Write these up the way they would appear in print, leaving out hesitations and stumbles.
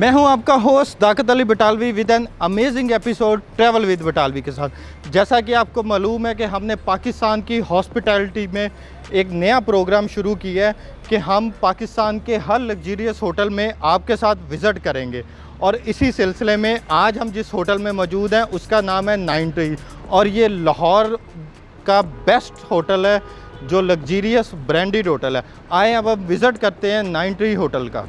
मैं हूं आपका होस्ट दाकत Ali Batalvi with an amazing episode travel with Batalvi के साथ। जैसा कि आपको मालूम है कि हमने पाकिस्तान की हॉस्पिटैलिटी में एक नया प्रोग्राम शुरू किया है कि हम पाकिस्तान के हर लग्जरियस होटल में आपके साथ विज़िट करेंगे। और इसी सिलसिले में आज हम जिस होटल में मौजूद हैं उसका नाम है 9 ट्री और ये लाहौर का बेस्ट होटल है जो लग्जरियस ब्रांडेड होटल है। आए अब हम विज़िट करते हैं 9 ट्री होटल का।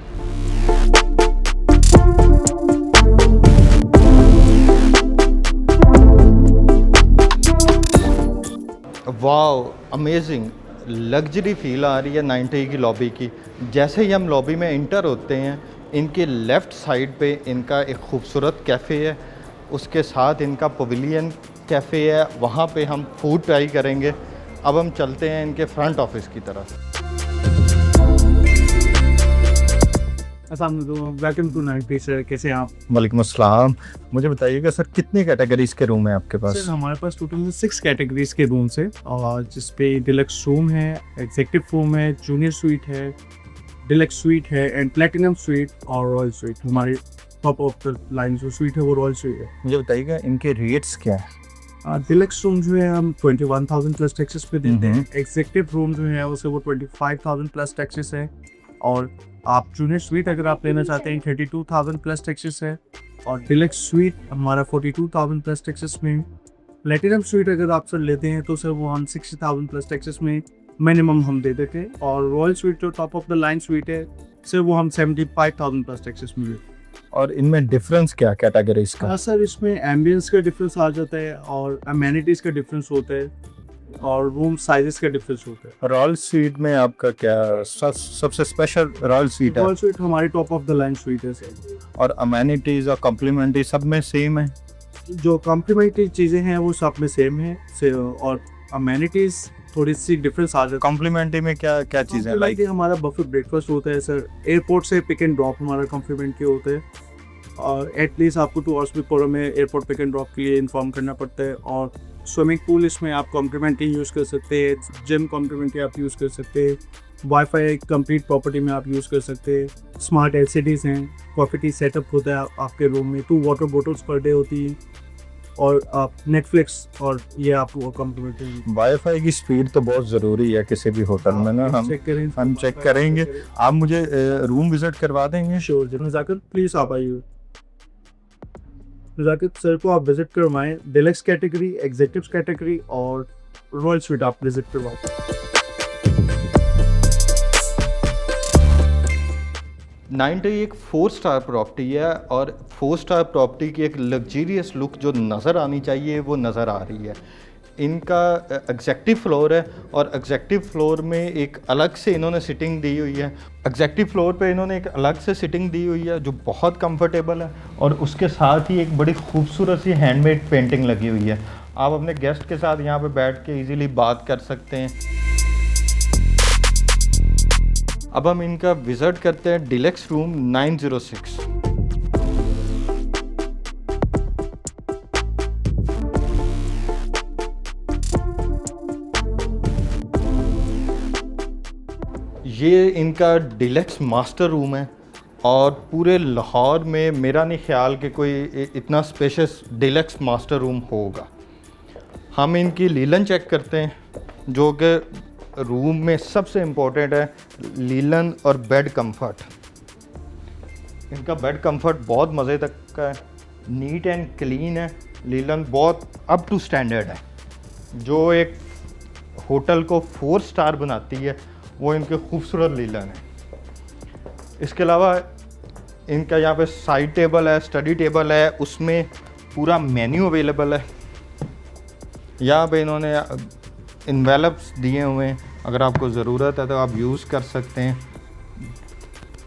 वाओ अमेजिंग लग्जरी फील आ रही है 9 ट्री की लॉबी की। जैसे ही हम लॉबी में इंटर होते हैं इनके लेफ़्ट साइड पे इनका एक खूबसूरत कैफ़े है, उसके साथ इनका पवेलियन कैफ़े है, वहाँ पे हम फूड ट्राई करेंगे। अब हम चलते हैं इनके फ्रंट ऑफिस की तरफ। वेलकम टू 9 ट्री सर, कैसे हैं आप? वालेकुम अस्सलाम। मुझे बताइएगा सर कितनी कैटेगरीज़ के रूम हैं आपके पास? सर हमारे पास टोटल 6 कैटेगरीज के रूम्स हैं और जिसपे डिलक्स रूम है, एग्जेक्टिव रूम है, जूनियर स्वीट है, डिलक्स स्वीट है एंड प्लेटिनम स्वीट और रॉयल स्वीट। हमारी टॉप ऑफ द लाइन जो स्वीट है वो रॉयल स्वीट है। मुझे बताइएगा इनके रेट्स क्या हैं? डिलक्स रूम जो है हम 21,000 प्लस टैक्सेस पे देते हैं। एग्जेक्टिव रूम जो है उसे वो 25,000 प्लस टैक्सेस है और आप जूनियर स्वीट अगर आप लेना चाहते हैं 32,000 प्लस टैक्सेस है और डिलक्स स्वीट हमारा 42,000 प्लस टैक्सेस में। प्लेटिनम स्वीट अगर आप सर लेते हैं तो सर वो हम 60,000 प्लस टैक्सेस में मिनिमम हम दे देते हैं और रॉयल स्वीट जो top of the line sweet है सर वो हम 75,000 प्लस टैक्सेस में देते हैं। और इनमें डिफरेंस क्या कैटेगरीज का? हाँ सर, इसमें एम्बियंस का डिफरेंस आ जाता है और अमेनिटीज़ का डिफरेंस होता है और रूम साइजेस का डिफरेंस होता है। रॉयल स्वीट में आपका क्या सबसे स्पेशल रॉयल स्वीट है? रॉयल स्वीट हमारी top of the line sweet है सर। और अमेनिटीज और कॉम्प्लीमेंट्री सब में सेम है? जो कॉम्प्लीमेंट्री चीज़ें हैं वो सब में सेम है और अमेनिटीज़ थोड़ी सी डिफरेंस आ जाता है। कॉम्प्लीमेंट्री में क्या क्या चीज़ें लाइक? हमारा बफे ब्रेकफास्ट होता है सर, एयरपोर्ट से पिक एंड ड्रॉप हमारा कॉम्प्लीमेंट्री होता है और एटलीस्ट आपको 2 आवर्स बिफोर हमें एयरपोर्ट पिक एंड ड्रॉप के लिए इन्फॉर्म करना पड़ता है। और स्विमिंग पूल इसमें आप कॉम्प्लीमेंट्री यूज़ कर सकते हैं, जिम कॉम्प्लीमेंट्री आप यूज़ कर सकते हैं, वाईफाई कंप्लीट प्रॉपर्टी में आप यूज़ कर सकते हैं, स्मार्ट LCDs हैं, कॉफ़ी टी सेटअप होता है आपके रूम में, 2 वाटर बोटल्स पर डे होती हैं और आप नेटफ्लिक्स और ये आपको कॉम्प्लीमेंट्री। वाईफाई की स्पीड तो बहुत ज़रूरी है किसी भी होटल में ना। हम चेक करेंगे। आप मुझे रूम विज़िट करवा देंगे? Sure ji. नज़ाकत प्लीज़ आप आइए। नज़ाकत सर को आप विज़िट करवाएं, डिलक्स कैटेगरी, एग्जेक्टिव कैटेगरी और रॉयल स्वीट आप विज़िट करवाएं। नाइन ट्री एक 4 स्टार प्रॉपर्टी है और 4 स्टार प्रॉपर्टी की एक लग्जरियस लुक जो नज़र आनी चाहिए वो नज़र आ रही है। इनका एग्जेक्टिव फ्लोर है और एग्जेक्टिव फ्लोर में एक अलग से इन्होंने सिटिंग दी हुई है। एग्जेक्टिव फ्लोर पे इन्होंने एक अलग से सिटिंग दी हुई है जो बहुत कंफर्टेबल है और उसके साथ ही एक बड़ी खूबसूरत सी हैंडमेड पेंटिंग लगी हुई है। आप अपने गेस्ट के साथ यहाँ पे बैठ के इजीली बात कर सकते हैं। अब हम इनका विज़िट करते हैं डिलक्स रूम 906। ये इनका डिलक्स मास्टर रूम है और पूरे लाहौर में मेरा नहीं ख्याल कि कोई इतना स्पेशियस डिलक्स मास्टर रूम होगा। हम इनकी लीलन चेक करते हैं जो कि रूम में सबसे इम्पोर्टेंट है, लीलन और बेड कंफर्ट। इनका बेड कंफर्ट बहुत मज़े तक का है, नीट एंड क्लीन है, लीलन बहुत अप टू स्टैंडर्ड है जो एक होटल को 4 स्टार बनाती है वो इनके खूबसूरत लीलन है। इसके अलावा इनका यहाँ पे साइड टेबल है, स्टडी टेबल है, उसमें पूरा मेन्यू अवेलेबल है। यहाँ पे इन्होंने इन्वेलप्स दिए हुए हैं, अगर आपको ज़रूरत है तो आप यूज़ कर सकते हैं।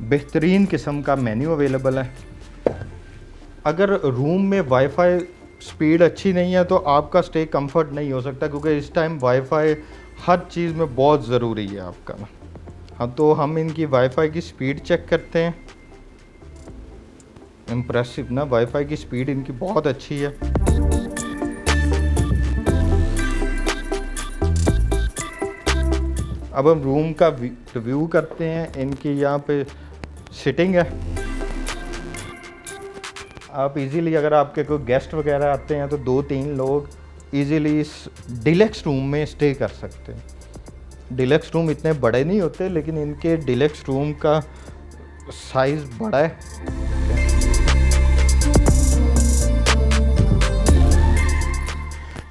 बेहतरीन किस्म का मेन्यू अवेलेबल है। अगर रूम में वाईफाई स्पीड अच्छी नहीं है तो आपका स्टे कंफर्ट नहीं हो सकता क्योंकि इस टाइम वाईफाई हर चीज़ में बहुत ज़रूरी है आपका। हाँ, तो हम इनकी वाईफाई की स्पीड चेक करते हैं। इम्प्रेसिव ना, वाईफाई की स्पीड इनकी बहुत अच्छी है। अब हम रूम का रिव्यू करते हैं। इनकी यहाँ पे सिटिंग है, आप इजीली, अगर आपके कोई गेस्ट वगैरह आते हैं तो 2-3 लोग इजीली इस डिलक्स रूम में स्टे कर सकते हैं। डिलक्स रूम इतने बड़े नहीं होते, लेकिन इनके डिलक्स रूम का साइज़ बड़ा है।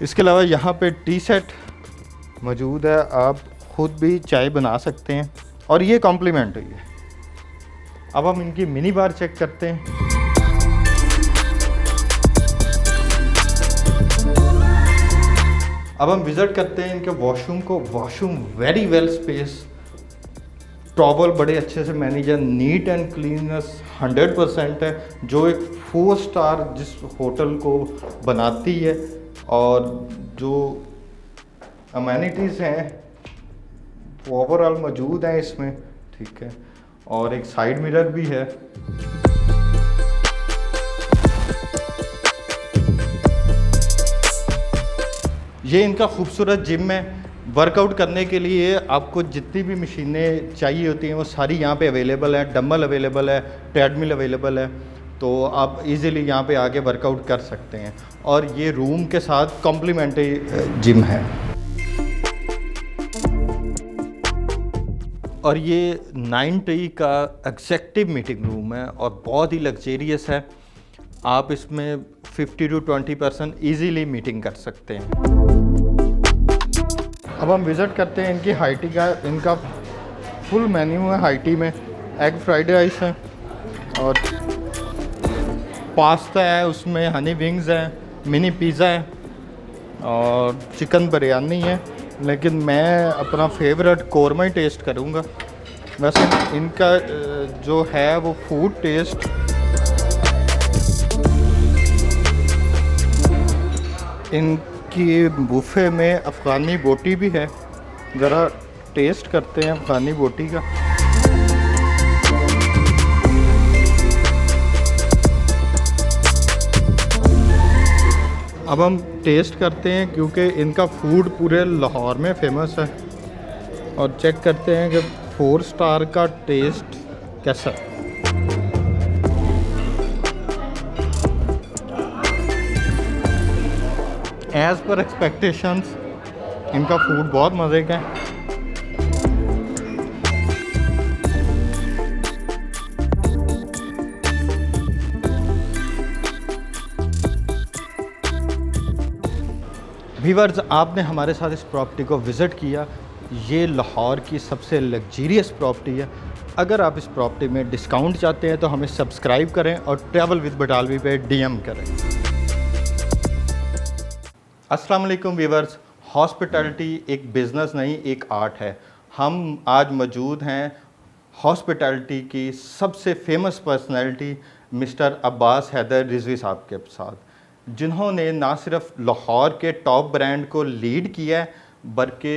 इसके अलावा यहाँ पे टी सेट मौजूद है, आप खुद भी चाय बना सकते हैं और ये कॉम्प्लीमेंट्री है। अब हम इनकी मिनी बार चेक करते हैं। अब हम विज़िट करते हैं इनके वॉशरूम को। Washroom very well space, towel बड़े अच्छे से मैनेज है, नीट एंड क्लीननेस 100% है, जो एक 4 स्टार जिस होटल को बनाती है। और जो अमेनिटीज़ हैं वो ओवरऑल मौजूद हैं इसमें, ठीक है। और एक साइड मिरर भी है। ये इनका खूबसूरत जिम है। वर्कआउट करने के लिए आपको जितनी भी मशीनें चाहिए होती हैं वो सारी यहाँ पे अवेलेबल है। डंबल अवेलेबल है, ट्रेडमिल अवेलेबल है, तो आप इजीली यहाँ पे आके वर्कआउट कर सकते हैं। और ये रूम के साथ कॉम्प्लीमेंट्री जिम है। और ये 9T का एग्जेक्टिव मीटिंग रूम है और बहुत ही लग्जेरियस है। आप इसमें 50 to 20% ईजीली मीटिंग कर सकते हैं। अब हम विज़िट करते हैं इनकी हाई-टी का। इनका फुल मेन्यू है हाई-टी में। एग फ्राइड राइस है और पास्ता है, उसमें हनी विंग्स है, मिनी पिज़्ज़ा है और चिकन बिरयानी है। लेकिन मैं अपना फेवरेट कोरमा ही टेस्ट करूँगा। वैसे इनका जो है वो फूड टेस्ट इनकी बुफ़े में अफ़गानी बोटी भी है। ज़रा टेस्ट करते हैं अफ़गानी बोटी का। अब हम टेस्ट करते हैं क्योंकि इनका फूड पूरे लाहौर में फ़ेमस है। और चेक करते हैं कि 4 स्टार का टेस्ट कैसा है। एज़ पर एक्सपेक्टेशंस इनका फूड बहुत मज़े का है। व्यूअर्स, आपने हमारे साथ इस प्रॉपर्टी को विज़िट किया। ये लाहौर की सबसे लग्जरियस प्रॉपर्टी है। अगर आप इस प्रॉपर्टी में डिस्काउंट चाहते हैं तो हमें सब्सक्राइब करें और ट्रैवल विद बटालवी पे DM करें। अस्सलाम वालेकुम व्यूअर्स, हॉस्पिटैलिटी एक बिज़नेस नहीं, एक आर्ट है। हम आज मौजूद हैं हॉस्पिटैलिटी की सबसे famous personality mister Abbas Haider Rizvi sahab के साथ, जिन्होंने ना सिर्फ लाहौर के टॉप ब्रांड को लीड किया है बल्कि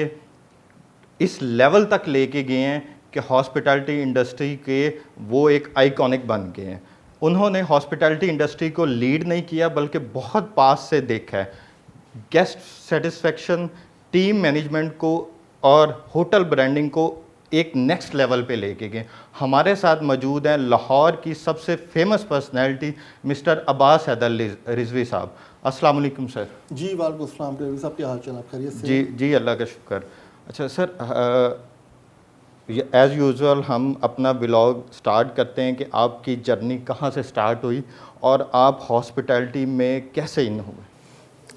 इस लेवल तक लेके गए हैं कि हॉस्पिटैलिटी इंडस्ट्री के वो एक आइकॉनिक बन गए हैं। उन्होंने हॉस्पिटैलिटी इंडस्ट्री को लीड नहीं किया बल्कि बहुत पास से देखा है। गेस्ट सेटिस्फेक्शन, टीम मैनेजमेंट को और होटल ब्रांडिंग को एक नेक्स्ट लेवल पे लेके गए। हमारे साथ मौजूद हैं लाहौर की सबसे famous personality mister Abbas Haider Rizvi sahab. अस्सलाम वालेकुम सर। जी वालेकुम अस्सलाम रिजवी साहब, क्या हाल चाल, आप खैरियत से? जी जी, अल्लाह का शुक्र। अच्छा सर, एज़ यूजुअल हम अपना व्लॉग स्टार्ट करते हैं कि आपकी जर्नी कहाँ से स्टार्ट हुई और आप हॉस्पिटैलिटी में कैसे इन हुए।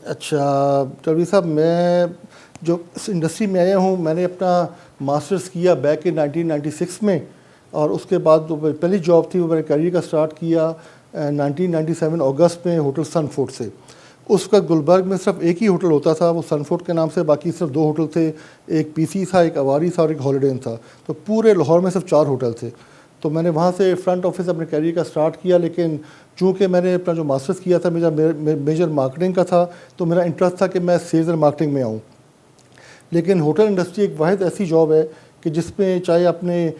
अच्छा रिजवी साहब, मैं जो इस इंडस्ट्री में आया हूँ, मैंने अपना मास्टर्स किया बैक इन 1996 में। और उसके बाद जो पहली जॉब थी वो मैंने करियर का स्टार्ट किया 1997 अगस्त में होटल सनफोर्ड से। उस वक्त गुलबर्ग में सिर्फ एक ही होटल होता था, वो सनफोर्ड के नाम से, बाकी सिर्फ 2 होटल थे। एक PC था, एक अवारी था और एक हॉलीडे इन था। तो पूरे लाहौर में सिर्फ 4 होटल थे। तो मैंने वहाँ से फ्रंट ऑफिस अपने करियर का स्टार्ट किया। लेकिन चूँकि मैंने अपना जो मास्टर्स किया था मेरा मेजर मार्केटिंग का था, तो मेरा इंटरेस्ट था कि मैं सेल्स एंड मार्केटिंग में आऊँ। लेकिन होटल इंडस्ट्री एक वाहिद ऐसी जॉब है कि जिसमें चाहे आपने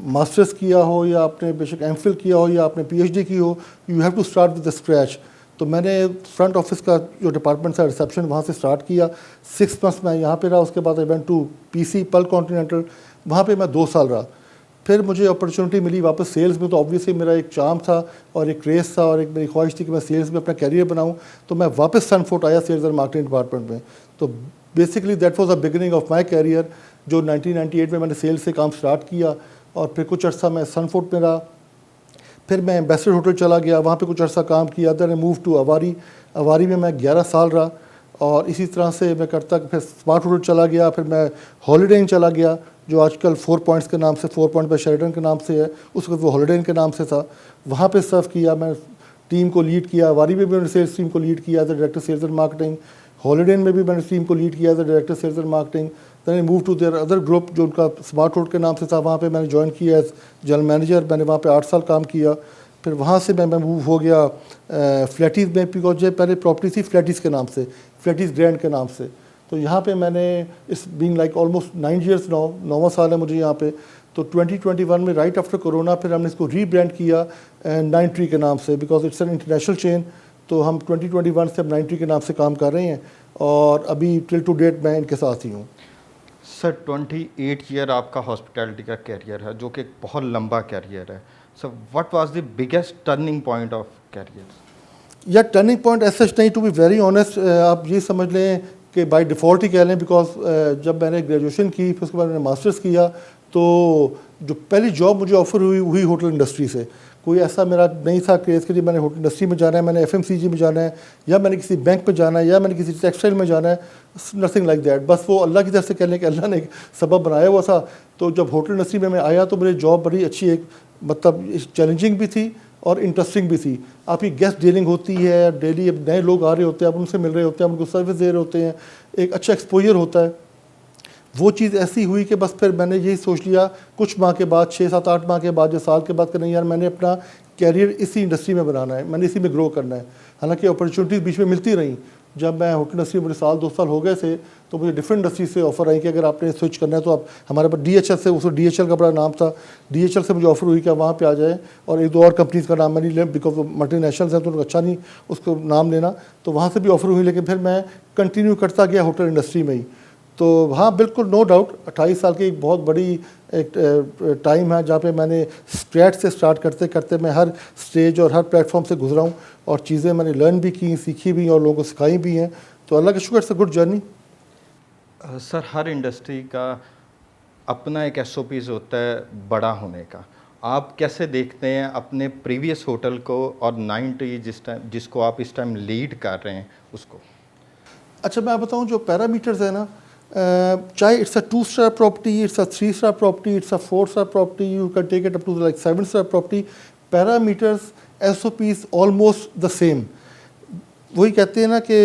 मास्टर्स किया हो या आपने बेशक MPhil किया हो या आपने PhD की हो, you have to start with the scratch. तो मैंने फ्रंट ऑफिस का जो डिपार्टमेंट था, रिसेप्शन, वहाँ से स्टार्ट किया। 6 months मैं यहाँ पे रहा। उसके बाद आई वेंट टू PC पल कॉन्टिनेंटल, वहाँ पे मैं 2 साल रहा। फिर मुझे अपॉर्चुनिटी मिली वापस सेल्स में, तो ऑब्वियसली मेरा एक चार्म था और एक क्रेज़ था और एक मेरी ख्वाहिश थी कि मैं सेल्स में अपना कैरियर बनाऊं, तो मैं वापस सनफोर्ड आया सेल्स एंड मार्केटिंग डिपार्टमेंट में। तो basically that was the beginning of my career, जो 1998 में मैंने सेल्स से काम स्टार्ट किया और फिर कुछ अर्सा मैं सनफोर्ड में रहा। फिर मैं एम्बेसडर होटल चला गया, वहाँ पे कुछ अर्सा काम किया। Then I move to Avari, Avari में मैं 11 साल रहा और इसी तरह से मैं करता फिर स्मार्ट होटल चला गया, फिर मैं हॉलीडे इन चला गया जो आजकल 4 पॉइंट्स के नाम से 4 पॉइंट बाय शेरटन के नाम से है, उस वक्त वो हॉलीडे इन के नाम से था। वहाँ पे सर्व किया, मैं टीम को लीड किया। अवारी में भी मैंने सेल्स टीम को लीड किया as director sales and marketing. Holiday Inn में भी मैंने टीम को लीड किया as director sales and marketing. Then I move to their other group जो उनका स्मार्ट होटल के नाम से था, वहाँ पे मैंने ज्वाइन किया एज जनरल मैनेजर। मैंने वहाँ पे 8 साल काम किया। फिर वहाँ से मैं मूव हो गया फ्लैटीज़ में, बिकॉज जो पहले प्रॉपर्टी थी फ्लैटीज़ के नाम से, फ्लैटीज़ ग्रैंड के नाम से। तो यहाँ पे मैंने इस बीइंग लाइक ऑलमोस्ट 9 ईयर्स, 9वां साल है मुझे यहाँ पे। तो 2021 में राइट आफ्टर कोरोना फिर हमने इसको रीब्रांड किया 9 ट्री के नाम से, because it's an international chain. तो हम 2021 से अब 9 ट्री के नाम से काम कर रहे हैं और अभी टिल टू डेट मैं इनके साथ ही हूँ। सर 28 ईयर आपका हॉस्पिटैलिटी का कैरियर है, जो कि एक बहुत लंबा कैरियर है। Sir what was the biggest turning point of career? या टर्निंग पॉइंट ऐसा नहीं, टू बी वेरी ऑनेस्ट आप ये समझ लें कि बाय डिफ़ॉल्ट ही कह लें, बिकॉज जब मैंने ग्रेजुएशन की फिर उसके बाद मैंने मास्टर्स किया, तो जो पहली जॉब मुझे ऑफ़र हुई होटल इंडस्ट्री से। कोई ऐसा मेरा नहीं था क्रेज़ कि मैंने होटल इंडस्ट्री में जाना है, मैंने FMCG में जाना है, या मैंने किसी बैंक में जाना है, या मैंने किसी टेक्सटाइल में जाना है, नथिंग लाइक दैट। बस वो अल्लाह की तरफ से कह लें कि अल्लाह ने एक सबब बनाया हुआ था। तो जब होटल इंडस्ट्री में मैं आया तो मेरी जॉब बड़ी अच्छी, एक मतलब चैलेंजिंग भी थी और इंटरेस्टिंग भी थी। आपकी गेस्ट डीलिंग होती है, डेली अब नए लोग आ रहे होते हैं, आप उनसे मिल रहे होते हैं, उनको सर्विस दे रहे होते हैं, एक अच्छा एक्सपोजर होता है। वो चीज़ ऐसी हुई कि बस फिर मैंने यही सोच लिया कुछ माह के बाद, 6, 7, 8 माह के बाद, जो साल के बाद कि नहीं यार मैंने अपना कैरियर इसी इंडस्ट्री में बनाना है, मैंने इसी में ग्रो करना है। हालांकि अपॉर्चुनिटीज़ बीच में मिलती रहीं। जब मैं होटल इंडस्ट्री में मुझे 2 साल हो गए थे, तो मुझे डिफरेंट इंडस्ट्री से ऑफ़र आई कि अगर आपने स्विच करना है तो आप हमारे पास DHL से, उस DHL का बड़ा नाम था, DHL से मुझे ऑफ़र हुई कि आप वहाँ पे आ जाए। और 1-2 और कंपनीज़ का नाम मैंने लिया, बिकॉज वो मल्टीनेशनल्स हैं तो उनको अच्छा नहीं उसको नाम लेना, तो वहाँ से भी ऑफ़र हुई। लेकिन फिर मैं कंटिन्यू करता गया होटल इंडस्ट्री में ही। तो हाँ बिल्कुल नो डाउट 28 साल की एक बहुत बड़ी एक टाइम है जहाँ पे मैंने स्क्रैच से स्टार्ट करते करते मैं हर स्टेज और हर प्लेटफॉर्म से गुजरा हूँ और चीज़ें मैंने लर्न भी की, सीखी भी और लोगों को सिखाई भी हैं। तो अल्लाह का शुक्र, it's a good journey. Sir her industry का अपना एक SOPs होता है बड़ा होने का। आप कैसे देखते हैं अपने प्रीवियस होटल को और 9 ट्री जिसको आप इस टाइम लीड कर रहे हैं उसको? अच्छा मैं बताऊँ, जो पैरामीटर्स है ना, चाहे it's a 2 star property, it's a 3 star property, it's a 4 star property, you can take it up to like 7 star property, parameters SOPs almost the same. वही कहते हैं ना कि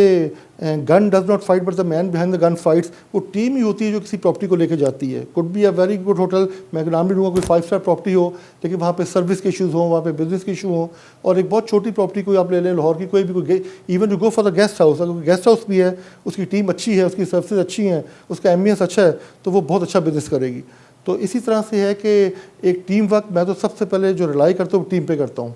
gun does not fight but the man behind the gun fights. वो team ही होती है जो किसी प्रॉपर्टी को लेके जाती है। Could be a very good hotel, मैं नाम नहीं लूँगा, कोई 5 स्टार प्रॉपर्टी हो, लेकिन वहाँ पे सर्विस के इशूज़ हों, वहाँ पे बिजनेस के इशू हों। और एक बहुत छोटी प्रॉपर्टी कोई आप ले लें, लाहौर की कोई भी, कोई even you go for the guest house, अगर गेस्ट हाउस भी है, उसकी टीम अच्छी है, उसकी सर्विसेज अच्छी हैं, उसका एम्बियंस अच्छा है, तो वो बहुत अच्छा बिजनेस करेगी। तो इसी तरह से है कि एक टीम वर्क, मैं तो सबसे पहले जो रिलाई करता हूँ टीम पे करता हूँ।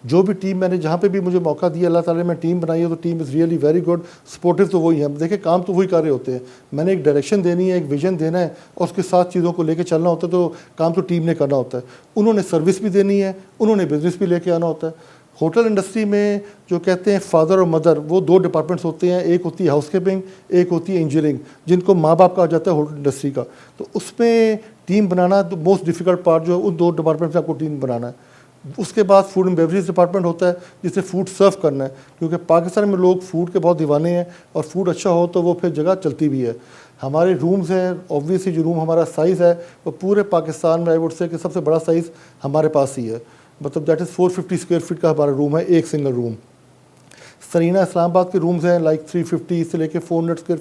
जो भी टीम मैंने जहाँ पे भी मुझे मौका दिया अल्लाह ताला ने, मैं टीम बनाई है, तो team is really very good. Supportive तो वही है, देखिए काम तो वही कर रहे होते हैं, मैंने एक डायरेक्शन देनी है, एक विजन देना है और उसके साथ चीज़ों को लेके चलना होता है, तो काम तो टीम ने करना होता है। उन्होंने सर्विस भी देनी है, उन्होंने बिजनेस भी लेके आना होता है। होटल इंडस्ट्री में जो कहते हैं फादर और मदर, वो 2 डिपार्टमेंट्स होते हैं, एक होती है हाउसकीपिंग, एक होती है इंजीनियरिंग, जिनको माँ बाप कहा जाता है होटल इंडस्ट्री का। तो उसमें टीम बनाना तो मोस्ट डिफ़िकल्ट पार्ट जो है, उन 2 डिपार्टमेंट से आपको टीम बनाना है। उसके बाद फूड एंड बेवरेज डिपार्टमेंट होता है, जिससे फूड सर्व करना है, क्योंकि पाकिस्तान में लोग फूड के बहुत दीवाने हैं और फूड अच्छा हो तो वो फिर जगह चलती भी है। हमारे रूम्स हैं, ऑब्वियसली जो रूम हमारा साइज़ है वो पूरे पाकिस्तान में आई वुड से कि सबसे बड़ा साइज़ हमारे पास ही है, मतलब दैट इज़ 450 स्क्वायर फीट का हमारा रूम है, एक सिंगल रूम। सरीना इस्लामाबाद के रूम्स हैं लाइक 350 से लेके 400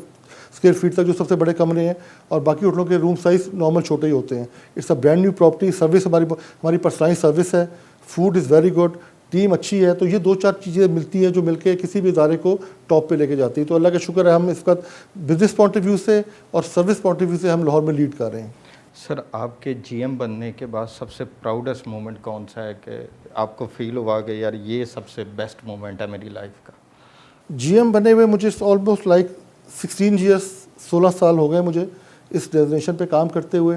स्क्वायर फीट तक, जो सबसे बड़े कमरे हैं, और बाकी होटलों के रूम साइज़ नॉर्मल छोटे ही होते हैं। It's a brand new property. Service हमारी पर्सनलाइज सर्विस है, food is very good, team अच्छी है। तो ये 2-4 चीज़ें मिलती हैं जो मिलके किसी भी इदारे को टॉप पे लेके जाती है। तो अल्लाह का शुक्र है, हम इस वक्त बिजनेस पॉइंट ऑफ व्यू से और सर्विस पॉइंट ऑफ व्यू से हम लाहौर में लीड कर रहे हैं। सर आपके GM बनने के बाद सबसे प्राउडेस्ट मोमेंट कौन सा है कि आपको फील हुआ कि यार ये सबसे बेस्ट मोमेंट है मेरी लाइफ का? GM बने हुए मुझे ऑलमोस्ट लाइक 16 ईयर्स, 16 साल हो गए मुझे इस डेजिग्नेशन पे काम करते हुए।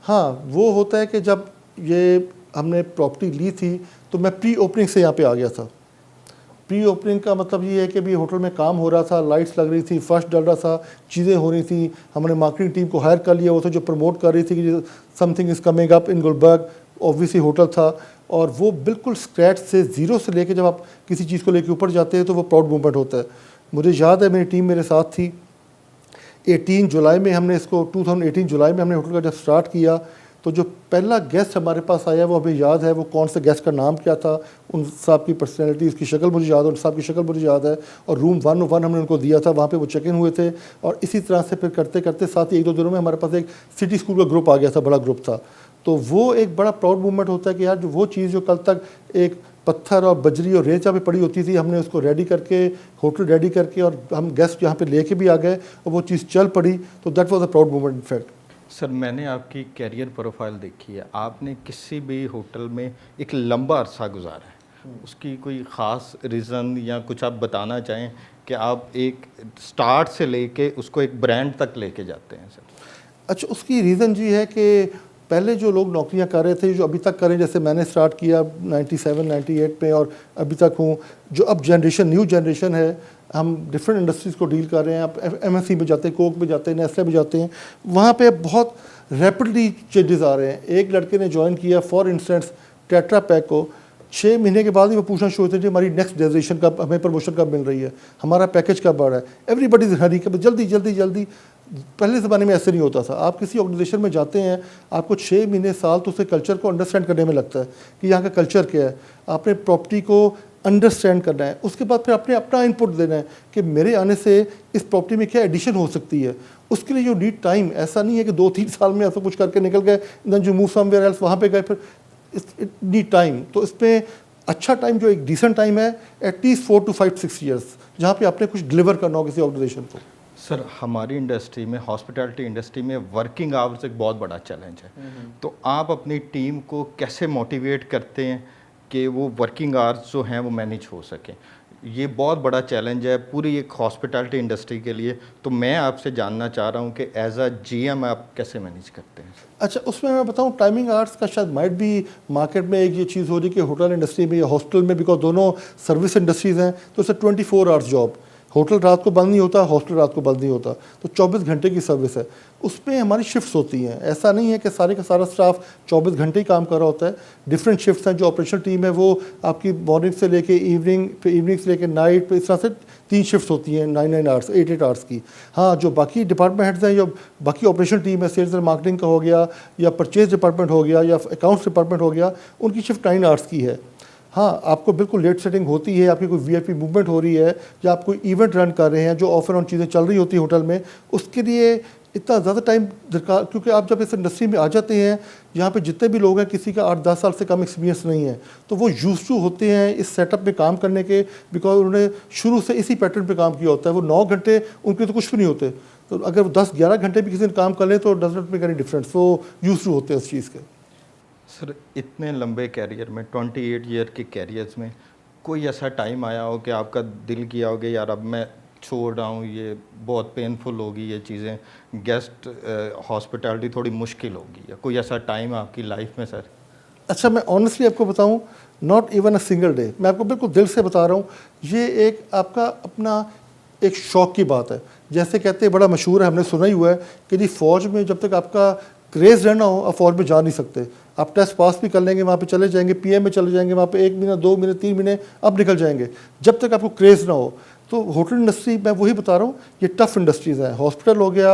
हाँ, वो होता है कि जब ये हमने प्रॉपर्टी ली थी तो मैं प्री ओपनिंग से यहाँ पे आ गया था। प्री ओपनिंग का मतलब ये है कि अभी होटल में काम हो रहा था, लाइट्स लग रही थी, फर्श डल रहा था, चीज़ें हो रही थी। हमने मार्केटिंग टीम को हायर कर लिया, वो था जो प्रमोट कर रही थी कि something is coming up in Gulberg. Obviously hotel था और वो बिल्कुल स्क्रैच से, ज़ीरो से लेके जब आप किसी चीज़ को लेके ऊपर जाते हैं तो वो प्राउड मूवमेंट होता है। मुझे याद है मेरी टीम मेरे साथ थी। 18 जुलाई में हमने इसको 2018 जुलाई में हमने होटल का जब स्टार्ट किया तो जो पहला गेस्ट हमारे पास आया वो अभी याद है, वो कौन से गेस्ट का नाम क्या था, उन साहब की पर्सनैलिटी, उसकी शक्ल मुझे याद है, उन साहब की शक्ल मुझे याद है। और रूम 101 हमने उनको दिया था, वहाँ पे वो चेक इन हुए थे। और इसी तरह से फिर करते करते साथ ही 1-2 दिनों में हमारे पास एक सिटी स्कूल का ग्रुप आ गया था, बड़ा ग्रुप था। तो वो एक बड़ा प्राउड मूवमेंट होता है कि यार जो वो चीज़ जो कल तक एक पत्थर और बजरी और रेत जहाँ पे पड़ी होती थी, हमने उसको रेडी करके, होटल रेडी करके, और हम गेस्ट यहाँ पे लेके भी आ गए और वो चीज़ चल पड़ी। तो that was a proud moment in fact. Sir, मैंने आपकी कैरियर प्रोफाइल देखी है, आपने किसी भी होटल में एक लंबा अरसा गुजारा है। उसकी कोई ख़ास रीज़न या कुछ आप बताना चाहें कि आप एक स्टार्ट से लेके उसको एक ब्रांड तक लेके जाते हैं सर? अच्छा, उसकी रीज़न जी है कि पहले जो लोग नौकरियां कर रहे थे, जो अभी तक करें, जैसे मैंने स्टार्ट किया 97 98 में और अभी तक हूँ, जो अब जनरेशन, न्यू जनरेशन है, हम डिफरेंट इंडस्ट्रीज़ को डील कर रहे हैं। आप एमएनसी में जाते हैं, कोक में जाते हैं, नेस्ले में जाते हैं, वहाँ पे बहुत रैपिडली चेंजेस आ रहे हैं। एक लड़के ने ज्वाइन किया फॉर इंस्टेंस टेट्रा पैक को, 6 महीने के बाद ही वो पूछना शुरू होते थे हमारी नेक्स्ट डेजिग्नेशन कब, हमें प्रमोशन कब मिल रही है, हमारा पैकेज कब बढ़ रहा है। एवरीबडी इज हरी, कब जल्दी जल्दी जल्दी। पहले ज़माने में ऐसे नहीं होता था। आप किसी ऑर्गेनाइजेशन में जाते हैं, आपको 6 महीने साल तो उसके कल्चर को अंडरस्टैंड करने में लगता है कि यहाँ का कल्चर क्या है। आपने प्रॉपर्टी को अंडरस्टैंड करना है, उसके बाद फिर आपने अपना इनपुट देना है कि मेरे आने से इस प्रॉपर्टी में क्या एडिशन हो सकती है। उसके लिए जो नीड टाइम, ऐसा नहीं है कि 2-3 साल में ऐसा कुछ करके निकल गए, देन जो मूव समवेयर एल्स वहाँ पे गए, फिर इट नीड टाइम। तो इसमें अच्छा टाइम, जो एक डिसेंट टाइम है, एटलीस्ट 4 to 5 6 ईयर्स, जहाँ पे आपने कुछ डिलीवर करना हो किसी ऑर्गेनाइजेशन को। सर, हमारी इंडस्ट्री में, हॉस्पिटैलिटी इंडस्ट्री में वर्किंग आवर्स एक बहुत बड़ा चैलेंज है। तो आप अपनी टीम को कैसे मोटिवेट करते हैं कि वो वर्किंग आवर्स जो हैं वो मैनेज हो सकें? ये बहुत बड़ा चैलेंज है पूरी एक हॉस्पिटैलिटी इंडस्ट्री के लिए। तो मैं आपसे जानना चाह रहा हूँ कि एज अ जीएम आप कैसे मैनेज करते हैं? अच्छा, उसमें मैं बताऊं, टाइमिंग आवर्स का शायद माइट भी मार्केट में एक ये चीज़ हो रही है कि होटल इंडस्ट्री में या हॉस्पिटल में, बिकॉज दोनों सर्विस इंडस्ट्रीज़ हैं, तो इट्स 24 आवर्स जॉब। होटल रात को बंद नहीं होता, हॉस्पिटल रात को बंद नहीं होता, तो 24 घंटे की सर्विस है। उसमें हमारी शिफ्ट्स होती हैं। ऐसा नहीं है कि सारे का सारा स्टाफ 24 घंटे ही काम कर रहा होता है। डिफरेंट शिफ्ट्स हैं। जो ऑपरेशनल टीम है वो आपकी मॉर्निंग से लेके इवनिंग, फिर इवनिंग से लेके नाइट, फिर इस तरह से 3 शिफ्ट्स होती हैं, 9-9 आवर्स, 8-8 आवर्स की। हाँ, जो बाकी डिपार्टमेंट हेड्स हैं, जो बाकी ऑपरेशनल टीम है, सेल्स एंड मार्केटिंग का हो गया, या परचेज डिपार्टमेंट हो गया, या अकाउंट्स डिपार्टमेंट हो गया, उनकी शिफ्ट 9 आवर्स की है। हाँ, आपको बिल्कुल लेट सेटिंग होती है, आपकी कोई वीआईपी मूवमेंट हो रही है, या आप कोई इवेंट रन कर रहे हैं, जो ऑफ एंड ऑन चीज़ें चल रही होती है होटल में, उसके लिए इतना ज़्यादा टाइम दरकार, क्योंकि आप जब इस इंडस्ट्री में आ जाते हैं, यहाँ पे जितने भी लोग हैं, किसी का 8-10 साल से कम एक्सपीरियंस नहीं है, तो वो यूज्ड टू होते हैं इस सेटअप में काम करने के, बिकॉज उन्होंने शुरू से इसी पैटर्न पे काम किया होता है। वो 9 घंटे उनके तो कुछ भी नहीं होते, तो अगर वो 10-11 घंटे भी किसी ने काम कर ले तो does not make any difference. वो यूज्ड टू होते हैं इस चीज़ के। सर, इतने लंबे कैरियर में, 28 ईयर के कैरियर्स में, कोई ऐसा टाइम आया हो कि आपका दिल किया हो कि यार अब मैं छोड़ रहा हूँ, ये बहुत पेनफुल होगी ये चीज़ें, गेस्ट हॉस्पिटैलिटी थोड़ी मुश्किल होगी, या कोई ऐसा टाइम आपकी लाइफ में सर? अच्छा, मैं ऑनेस्टली आपको बताऊं, not even a single day. मैं आपको बिल्कुल दिल से बता रहा हूं, ये एक आपका अपना एक शौक की बात है। जैसे कहते हैं, बड़ा मशहूर है, हमने सुना ही हुआ है कि जी फौज में जब तक आपका क्रेज़ रहना हो, आप फौज में जा नहीं सकते। आप टेस्ट पास भी कर लेंगे, वहाँ पे चले जाएंगे, पीएम में चले जाएंगे, वहाँ पे 1 महीना, 2 महीने, 3 महीने अब निकल जाएंगे, जब तक आपको क्रेज़ ना हो। तो होटल इंडस्ट्री, मैं वही बता रहा हूँ, ये टफ इंडस्ट्रीज़ हैं। हॉस्पिटल हो गया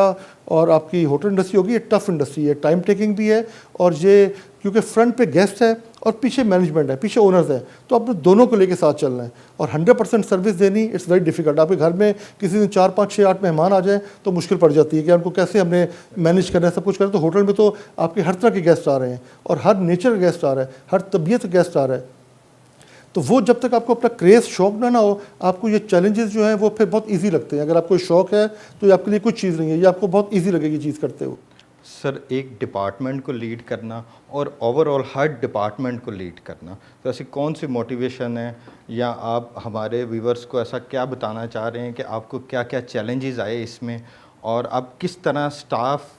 और आपकी होटल इंडस्ट्री होगी, ये टफ इंडस्ट्री है, टाइम टेकिंग भी है, और ये क्योंकि फ्रंट पे गेस्ट है और पीछे मैनेजमेंट है, पीछे ओनर्स हैं, तो आपने दोनों को लेके साथ चलना है। और 100% सर्विस देनी, इट्स वेरी डिफिकल्ट। आपके घर में किसी दिन 4, 5, 6, 8 मेहमान आ जाए तो मुश्किल पड़ जाती है कि उनको कैसे हमने मैनेज करना है, सब कुछ करना है। तो होटल में तो आपके हर तरह के गेस्ट आ रहे हैं, और हर नेचर का गेस्ट आ रहा है, हर तबीयत का गेस्ट आ रहा है। तो वो जब तक आपको अपना क्रेज़, शौक ना हो, आपको ये चैलेंजेस जो हैं वो फिर बहुत इजी लगते हैं। अगर आपको शौक है तो ये आपके लिए कुछ चीज़ नहीं है, ये आपको बहुत इजी लगेगी चीज़ करते हो। सर, एक डिपार्टमेंट को लीड करना और ओवरऑल हर डिपार्टमेंट को लीड करना, तो ऐसी कौन सी मोटिवेशन है, या आप हमारे व्यूवर्स को ऐसा क्या बताना चाह रहे हैं कि आपको क्या क्या चैलेंजेस आए इसमें, और आप किस तरह स्टाफ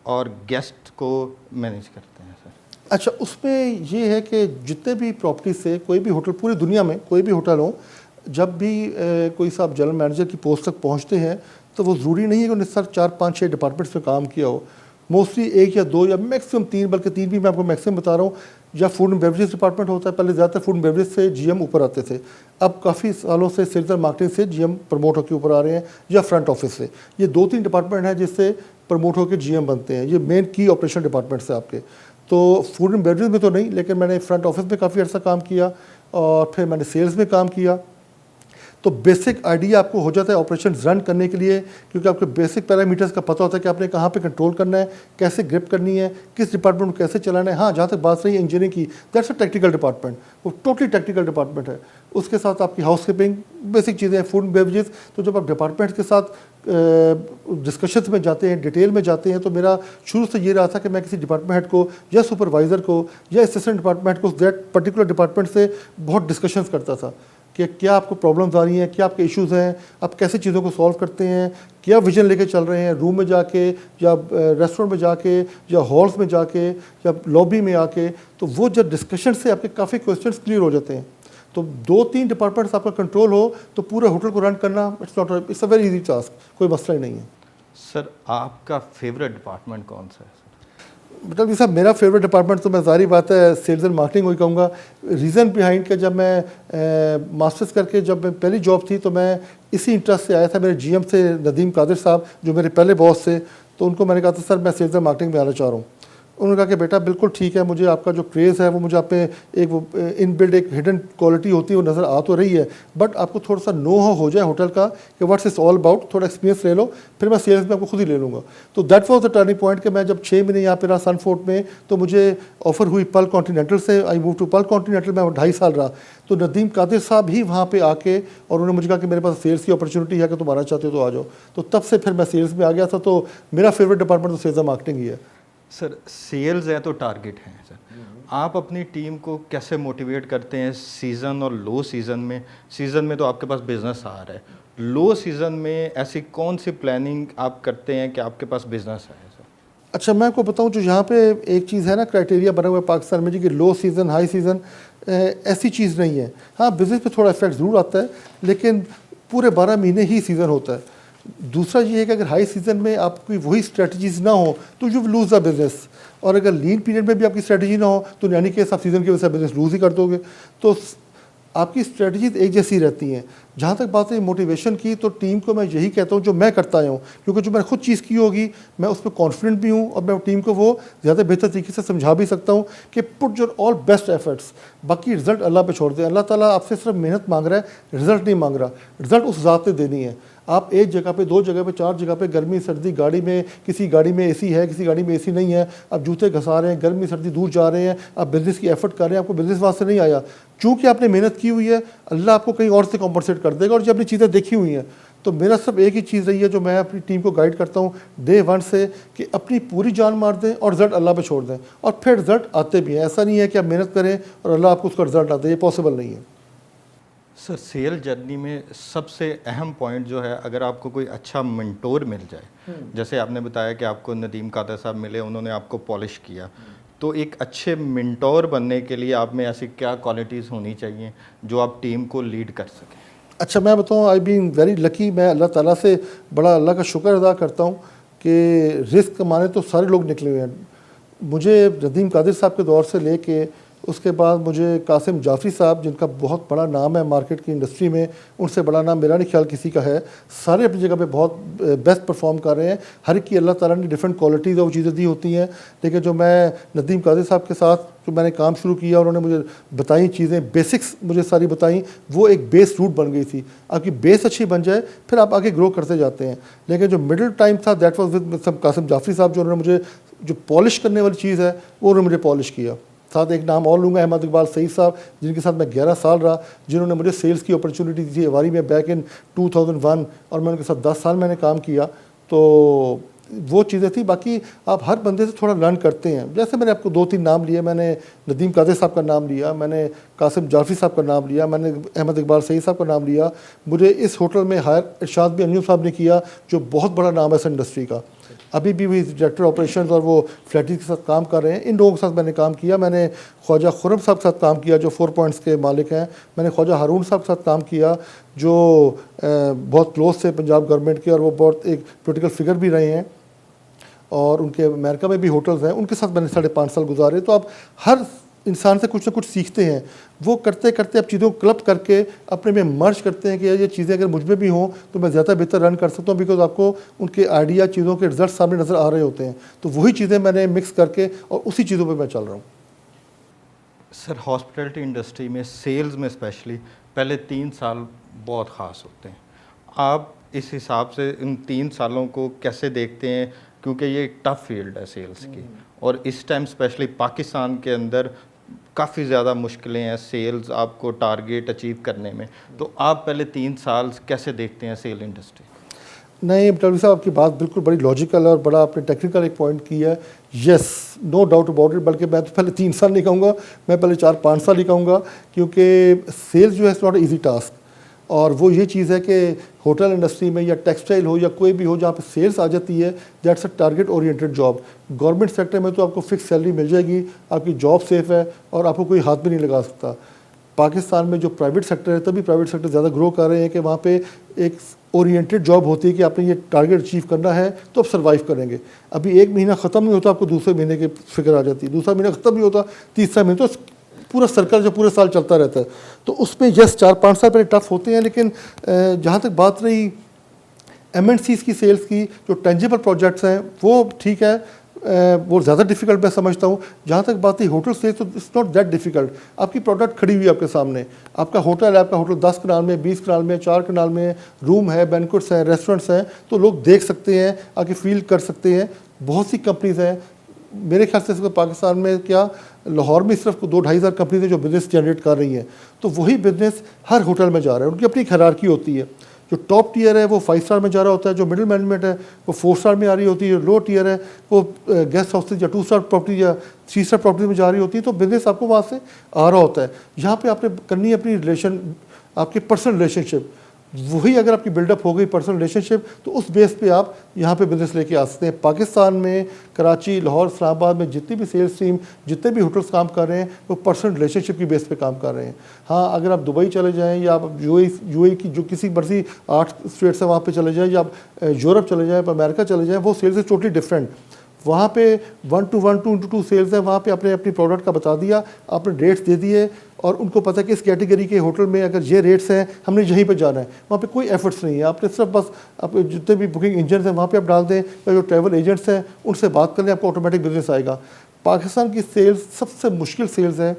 और गेस्ट को मैनेज करते हैं सर? अच्छा, उसमें ये है कि जितने भी प्रॉपर्टी से कोई भी होटल, पूरी दुनिया में कोई भी होटल हो, जब भी कोई साहब जनरल मैनेजर की पोस्ट तक पहुंचते हैं तो वो ज़रूरी नहीं है कि उन्हें सर 4-5-6 डिपार्टमेंट्स में काम किया हो। मोस्टली 1 या 2 या मैक्सिमम 3, बल्कि 3 भी मैं आपको मैक्सिमम बता रहा हूँ। या फूड एंड बेवरेज डिपार्टमेंट होता है, पहले ज़्यादातर फूड एंड बेवरेज से जीएम ऊपर आते थे, अब काफ़ी सालों से सेल्स एंड मार्केटिंग से जीएम प्रमोट होकर ऊपर आ रहे हैं, या फ्रंट ऑफिस से। ये 2-3 डिपार्टमेंट हैं जिससे प्रमोट होकर जीएम बनते हैं। ये मेन की ऑपरेशन डिपार्टमेंट्स है आपके। तो फूड एंड बेवरेज में तो नहीं, लेकिन मैंने फ्रंट ऑफिस में काफ़ी अर्सा काम किया और फिर मैंने सेल्स में काम किया। तो बेसिक आइडिया आपको हो जाता है ऑपरेशन रन करने के लिए, क्योंकि आपको बेसिक पैरामीटर्स का पता होता है कि आपने कहाँ पे कंट्रोल करना है, कैसे ग्रिप करनी है, किस डिपार्टमेंट को कैसे चलाना है। हाँ, जहाँ तक बात रही इंजीनियरिंग की, दैट्स अ टेक्निकल डिपार्टमेंट, वो टोटली टेक्निकल डिपार्टमेंट है। उसके साथ आपकी हाउसकीपिंग, बेसिक चीज़ें हैं, फूड बेवरेजेस। तो जब आप डिपार्टमेंट के साथ डिस्कशंस में जाते हैं, डिटेल में जाते हैं, तो मेरा शुरू से ये रहा था कि मैं किसी डिपार्टमेंट हेड को या सुपरवाइज़र को या असिस्टेंट डिपार्टमेंट को दैट पर्टिकुलर डिपार्टमेंट से बहुत डिस्कशंस करता था कि क्या आपको प्रॉब्लम्स आ रही हैं, क्या आपके इश्यूज़ हैं, आप कैसे चीज़ों को सॉल्व करते हैं, क्या विजन लेके चल रहे हैं, रूम में जाके या रेस्टोरेंट में जाके या हॉल्स में जाके या लॉबी में आके। तो वो जब डिस्कशन से आपके काफ़ी क्वेश्चंस क्लियर हो जाते हैं। तो 2-3 डिपार्टमेंट्स आपका कंट्रोल हो तो पूरे होटल को रन करना it's a very easy task, कोई मसला ही नहीं है। सर आपका फेवरेट डिपार्टमेंट कौन सा है सर? मतलब साहब, मेरा फेवरेट डिपार्टमेंट तो मैं ज़ाहिर बात है सेल्स एंड मार्केटिंग वही कहूँगा। रीज़न बिहाइंड के, जब मैं मास्टर्स करके जब मैं पहली जॉब थी तो मैं इसी इंटरेस्ट से आया था। मेरे जीएम से नदीम कादिर साहब, जो मेरे पहले बॉस थे, तो उनको मैंने कहा था सर मैं सेल्स एंड मार्केटिंग में आना चाह रहा हूँ। उन्होंने कहा कि बेटा बिल्कुल ठीक है, मुझे आपका जो क्रेज़ है वो मुझे आप में एक वो इनबिल्ड एक हिडन क्वालिटी होती है वो नज़र आ तो रही है, बट आपको थोड़ा सा नो हो जाए होटल का कि व्हाट्स इज़ ऑल अबाउट, थोड़ा एक्सपीरियंस ले लो, फिर मैं सेल्स में आपको खुद ही ले लूँगा। तो that was the turning point कि मैं जब 6 महीने यहाँ पे रहा सनफोर्ट में, तो मुझे ऑफर हुई पर्ल कॉन्टिनेंटल से। I move to Pearl Continental में 2.5 साल रहा। तो नदीम कादिर साहब ही वहाँ पे आके और उन्होंने मुझे कहा कि मेरे पास सेल्स की अपॉर्चुनिटी है कि तुम आना चाहते हो तो आ जाओ। तो तब से फिर मैं सेल्स में आ गया था। तो मेरा फेवरेट डिपार्टमेंट तो सेल्स एंड मार्केटिंग ही है। सर सेल्स है तो टारगेट है सर, आप अपनी टीम को कैसे मोटिवेट करते हैं सीज़न और लो सीज़न में? सीज़न में तो आपके पास बिजनेस आ रहा है, लो सीज़न में ऐसी कौन सी प्लानिंग आप करते हैं कि आपके पास बिजनेस है सर? अच्छा, मैं आपको बताऊं, जो यहाँ पे एक चीज़ है ना, क्राइटेरिया बना हुआ है पाकिस्तान में जी कि लो सीज़न हाई सीज़न, ऐसी चीज़ नहीं है। हाँ, बिज़नेस पे थोड़ा इफेक्ट ज़रूर आता है, लेकिन पूरे 12 महीने ही सीज़न होता है। दूसरा ये है कि अगर हाई सीज़न में आपकी वही स्ट्रेटजीज ना हो तो यू लूज़ द बिज़नेस, और अगर लीन पीरियड में भी आपकी स्ट्रेटजी ना हो तो यानी कि सब सीज़न की वजह से बिज़नेस लूज़ ही कर दोगे। तो आपकी स्ट्रेटजीज एक जैसी रहती हैं। जहाँ तक बात है मोटिवेशन की, तो टीम को मैं यही कहता हूँ जो मैं करता आया हूँ, क्योंकि जो मैंने खुद चीज़ की होगी मैं उस पर कॉन्फिडेंट भी हूँ और मैं टीम को वो ज़्यादा बेहतर तरीके से समझा भी सकता हूँ कि put your all best efforts, बाकी रिजल्ट अल्लाह पे छोड़ दें। अल्लाह ताला आपसे सिर्फ मेहनत मांग रहा है, रिजल्ट नहीं मांग रहा। रिजल्ट उस ज़ात ने देनी है। आप एक जगह पे, 2 जगह पे, 4 जगह पे, गर्मी सर्दी, गाड़ी में, किसी गाड़ी में एसी है, किसी गाड़ी में एसी नहीं है, आप जूते घसा रहे हैं, गर्मी सर्दी दूर जा रहे हैं, आप बिज़नेस की एफर्ट कर रहे हैं, आपको बिज़नेस वहाँ से नहीं आया, चूँकि आपने मेहनत की हुई है, अल्लाह आपको कहीं और से कॉम्पनसेट कर देगा। और जब अपनी चीज़ें देखी हुई हैं, तो मेरा सब एक ही चीज़ रही है जो मैं अपनी टीम को गाइड करता हूँ डे 1 से, कि अपनी पूरी जान मार दें और रिजल्ट अल्लाह पे छोड़ दें, और फिर रिजल्ट आते भी हैं। ऐसा नहीं है कि आप मेहनत करें और अल्लाह आपको उसका रिजल्ट आते, ये पॉसिबल नहीं है। सर सेल जर्नी में सबसे अहम पॉइंट जो है, अगर आपको कोई अच्छा मेंटोर मिल जाए, जैसे आपने बताया कि आपको नदीम कादिर साहब मिले, उन्होंने आपको पॉलिश किया, तो एक अच्छे मेंटोर बनने के लिए आप में ऐसी क्या क्वालिटीज़ होनी चाहिए जो आप टीम को लीड कर सकें? अच्छा, मैं बताऊँ, आई बीन वेरी लकी। मैं अल्लाह ताला से बड़ा अल्लाह का शुक्र अदा करता हूँ कि रिस्क कमाने तो सारे लोग निकले हुए हैं। मुझे नदीम कादिर साहब के दौर से लेके उसके बाद मुझे कासिम जाफरी साहब, जिनका बहुत बड़ा नाम है मार्केट की इंडस्ट्री में, उनसे बड़ा नाम मेरा नहीं ख्याल किसी का है, सारे अपनी जगह पे बहुत बेस्ट परफॉर्म कर रहे हैं। हर एक की अल्लाह ताला ने डिफरेंट क्वालिटीज़ और चीज़ें दी होती हैं। लेकिन जो मैं नदीम कादिर साहब के साथ जो मैंने काम शुरू किया, उन्होंने मुझे बताई चीज़ें, बेसिक्स मुझे सारी बताई, वो एक बेस रूट बन गई थी। आपकी बेस अच्छी बन जाए फिर आप आगे ग्रो करते जाते हैं। लेकिन जो मिडिल टाइम था that was with Qasim Jafri sahab, जो उन्होंने मुझे जो पॉलिश करने वाली चीज़ है वो उन्होंने मुझे पॉलिश किया। साथ एक नाम और लूँगा, अहमद इकबाल सईद साहब, जिनके साथ मैं 11 साल रहा, जिन्होंने मुझे सेल्स की अपॉर्चुनिटी दी थी अवारी में बैक इन 2001, और मैं उनके साथ 10 साल मैंने काम किया। तो वो चीज़ें थी। बाकी आप हर बंदे से थोड़ा लर्न करते हैं। जैसे मैंने आपको 2-3 नाम लिए, मैंने नदीम कादिर साहब का नाम लिया, मैंने कासिम जाफरी साहब का नाम लिया, मैंने अहमद इकबाल सईद साहब का नाम लिया। मुझे इस होटल में हायर इरशाद भी अंजुम साहब ने किया, जो बहुत बड़ा नाम है इस इंडस्ट्री का। अभी भी डायरेक्टर ऑपरेशंस और वो फ्लैटिस के साथ काम कर रहे हैं। इन लोगों के साथ मैंने काम किया। मैंने ख्वाजा खुर्रम साहब के साथ काम किया, जो 4 पॉइंट्स के मालिक हैं। मैंने ख्वाजा हारून साहब के साथ काम किया, जो बहुत क्लोज थे पंजाब गवर्नमेंट के, और वो बहुत एक पोलिटिकल फिगर भी रहे हैं, और उनके अमेरिका में भी होटल्स हैं। उनके साथ मैंने 5.5 साल गुजारे। तो आप हर इंसान से कुछ ना कुछ सीखते हैं। वो करते करते आप चीज़ों को क्लब करके अपने में मर्ज करते हैं कि ये चीज़ें अगर मुझ में भी हों तो मैं ज़्यादा बेहतर रन कर सकता हूँ, बिकॉज आपको उनके आइडिया, चीज़ों के रिजल्ट सामने नज़र आ रहे होते हैं। तो वही चीज़ें मैंने मिक्स करके और उसी चीज़ों पर मैं चल रहा हूँ। सर, हॉस्पिटैलिटी इंडस्ट्री में सेल्स में स्पेशली पहले 3 साल बहुत ख़ास होते हैं। आप इस हिसाब से इन 3 सालों को कैसे देखते हैं, क्योंकि ये एक टफ फील्ड है सेल्स की, और इस टाइम स्पेशली पाकिस्तान के अंदर काफ़ी ज़्यादा मुश्किलें हैं सेल्स आपको टारगेट अचीव करने में। तो आप पहले 3 साल कैसे देखते हैं सेल इंडस्ट्री? नहीं पटौड़ी साहब, आपकी बात बिल्कुल बड़ी लॉजिकल है और बड़ा आपने टेक्निकल एक पॉइंट किया है। Yes, no doubt about it. बल्कि मैं तो पहले 3 साल नहीं कहूँगा, मैं पहले 4-5 साल ही कहूँगा, क्योंकि सेल्स जो है इट्स नॉट ईजी टास्क। और वो ये चीज़ है कि होटल इंडस्ट्री में या टेक्सटाइल हो या कोई भी हो, जहाँ पे सेल्स आ जाती है, that's a target oriented job. Government sector में तो आपको फिक्स सैलरी मिल जाएगी, आपकी जॉब सेफ है और आपको कोई हाथ भी नहीं लगा सकता। पाकिस्तान में जो प्राइवेट सेक्टर है, तभी प्राइवेट सेक्टर ज़्यादा ग्रो कर रहे हैं कि वहाँ पे एक ओरिएंटेड जॉब होती है कि आपने ये टारगेट अचीव करना है तो आप सर्वाइव करेंगे। अभी 1 महीना ख़त्म नहीं होता, आपको दूसरे महीने की फिक्र आ जाती है, दूसरा महीना ख़त्म नहीं होता, तीसरा महीना, तो पूरा सर्कल जो पूरे साल चलता रहता है। तो उसमें जस्ट 4-5 साल पहले टफ होते हैं। लेकिन जहाँ तक बात रही MNCs की सेल्स की, जो टेंजिबल प्रोजेक्ट्स हैं वो ठीक है, वो ज़्यादा डिफ़िकल्ट मैं समझता हूँ। जहाँ तक बात है होटल सेल्स, तो इट्स नॉट दैट डिफ़िकल्ट। आपकी प्रोडक्ट खड़ी हुई है आपके सामने, आपका होटल है, आपका होटल 10 कनाल में, 20 कनाल में, 4 कनाल में रूम है, बैंक्वेट्स हैं, रेस्टोरेंट्स हैं, तो लोग देख सकते हैं, आके फील कर सकते हैं। बहुत सी कंपनीज़ हैं, मेरे ख्याल से पाकिस्तान में क्या लाहौर में सिर्फ 2-2.5 हज़ार कंपनीज हैं जो बिज़नेस जनरेट कर रही हैं। तो वही बिज़नेस हर होटल में जा रहा है, उनकी अपनी हायरार्की होती है। जो टॉप टियर है वो 5 स्टार में जा रहा होता है, जो मिडिल मैनेजमेंट है वो 4 स्टार में आ रही होती है, जो लो टियर है वो गेस्ट हाउसेज या 2 स्टार प्रॉपर्टी या 3 स्टार प्रॉपर्टी में जा रही होती है। तो बिज़नेस आपको वहाँ से आ रहा होता है। यहाँ पे आपने करनी है अपनी रिलेशन, आपकी पर्सनल रिलेशनशिप। वही अगर आपकी बिल्डअप हो गई पर्सनल रिलेशनशिप, तो उस बेस पे आप यहाँ पे बिज़नेस लेके आ सकते हैं। पाकिस्तान में कराची, लाहौर, इस्लामाबाद में जितनी भी सेल्स टीम, जितने भी होटल्स काम कर रहे हैं, वो पर्सनल रिलेशनशिप की बेस पे काम कर रहे हैं। हाँ, अगर आप दुबई चले जाएँ या आप यूएई की जो किसी मर्जी 8 स्टेट्स है वहाँ पर चले जाएँ, या आप यूरोप चले जाएँ, अमेरिका चले जाएँ, वो सेल्स इज टोटली डिफरेंट। वहाँ पे 1-to-1, 2-to-2 सेल्स है। वहाँ पे आपने अपनी प्रोडक्ट का बता दिया, आपने रेट्स दे दिए, और उनको पता है कि इस कैटेगरी के होटल में अगर ये रेट्स हैं, हमने यहीं पे जाना है। वहाँ पे कोई एफर्ट्स नहीं है, आपने सिर्फ बस आप जितने भी बुकिंग इंजन हैं वहाँ पे आप डाल दें, या जो ट्रैवल एजेंट्स हैं उनसे बात कर लें, आपको ऑटोमेटिक बिजनेस आएगा। पाकिस्तान की सेल्स सबसे मुश्किल सेल्स है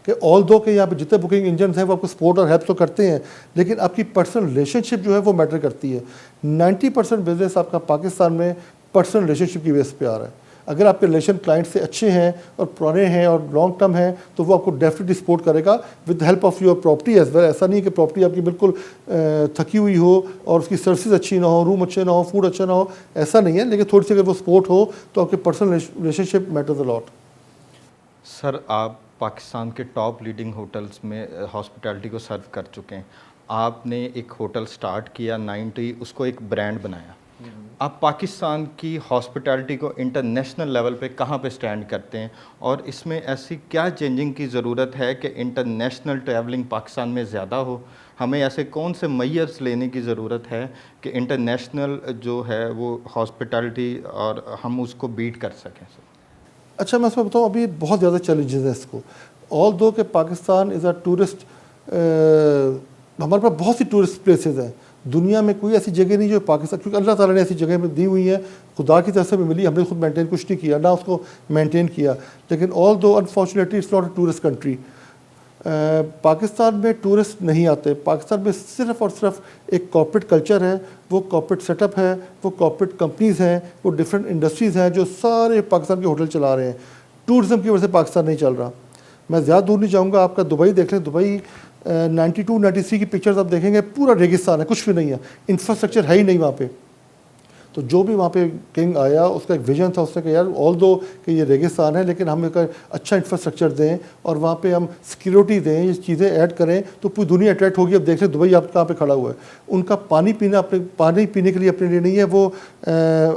कि ऑल दो के यहाँ पे जितने बुकिंग इंजन हैं वो आपको सपोर्ट और हेल्प तो करते हैं, लेकिन आपकी पर्सनल रिलेशनशिप जो है वो मैटर करती है। 90% बिजनेस आपका पाकिस्तान में पर्सनल रिलेशनशिप की बेस पे आ रहा है। अगर आपके रिलेशन क्लाइंट से अच्छे हैं और पुराने हैं और लॉन्ग टर्म हैं, तो वो आपको डेफिनेटली सपोर्ट करेगा with help of your property as well. ऐसा नहीं है कि प्रॉपर्टी आपकी बिल्कुल थकी हुई हो और उसकी सर्विसेज अच्छी ना हो, रूम अच्छे ना हो, फूड अच्छा ना हो, ऐसा नहीं है। लेकिन थोड़ी सी अगर वो सपोर्ट हो तो आपके personal relationship matters a lot. Sir, आप पाकिस्तान के टॉप लीडिंग होटल्स में हॉस्पिटैलिटी को सर्व कर चुके हैं। आपने एक होटल स्टार्ट किया 90, उसको एक ब्रांड बनाया। आप पाकिस्तान की हॉस्पिटैलिटी को इंटरनेशनल लेवल पे कहाँ पे स्टैंड करते हैं, और इसमें ऐसी क्या चेंजिंग की ज़रूरत है कि इंटरनेशनल ट्रैवलिंग पाकिस्तान में ज़्यादा हो? हमें ऐसे कौन से मेजर्स लेने की ज़रूरत है कि इंटरनेशनल जो है वो हॉस्पिटैलिटी और हम उसको बीट कर सकें? अच्छा, मैं इसमें बताऊँ, अभी बहुत ज़्यादा चैलेंजेस है इसको। ऑल दो कि पाकिस्तान इज़ अ टूरिस्ट, हमारे पास बहुत सी टूरिस्ट प्लेसेस हैं। दुनिया में कोई ऐसी जगह नहीं जो पाकिस्तान, क्योंकि अल्लाह ताला ने ऐसी जगह में दी हुई है, खुदा की तरफ से भी मिली, हमने खुद मेंटेन कुछ नहीं किया, ना उसको मेंटेन किया। लेकिन ऑल दो unfortunately it's not a tourist country. Pakistan में टूरिस्ट नहीं आते। पाकिस्तान में सिर्फ़ और सिर्फ एक कॉर्पोरेट कल्चर है, वो कॉर्पोरेट सेटअप है, वो कॉर्पोरेट कंपनीज़ हैं, वो डिफरेंट इंडस्ट्रीज़ हैं जो सारे पाकिस्तान के होटल चला रहे हैं। टूरिज़म की वजह से पाकिस्तान नहीं चल रहा। मैं ज़्यादा दूर नहीं जाऊँगा, आपका दुबई देख लें। दुबई 92-93 की पिक्चर्स आप देखेंगे, पूरा रेगिस्तान है, कुछ भी नहीं है, इंफ्रास्ट्रक्चर है ही नहीं वहाँ पे। तो जो भी वहाँ पे किंग आया उसका एक विजन था, उसने कहा यार ऑल दो कि ये रेगिस्तान है लेकिन हम एक अच्छा इंफ्रास्ट्रक्चर दें और वहाँ पे हम सिक्योरिटी दें, ये चीज़ें ऐड करें तो पूरी दुनिया अट्रैक्ट होगी। अब देख लें दुबई आप कहाँ पे खड़ा हुआ है, उनका पानी पीने के लिए अपने लिए नहीं है, वो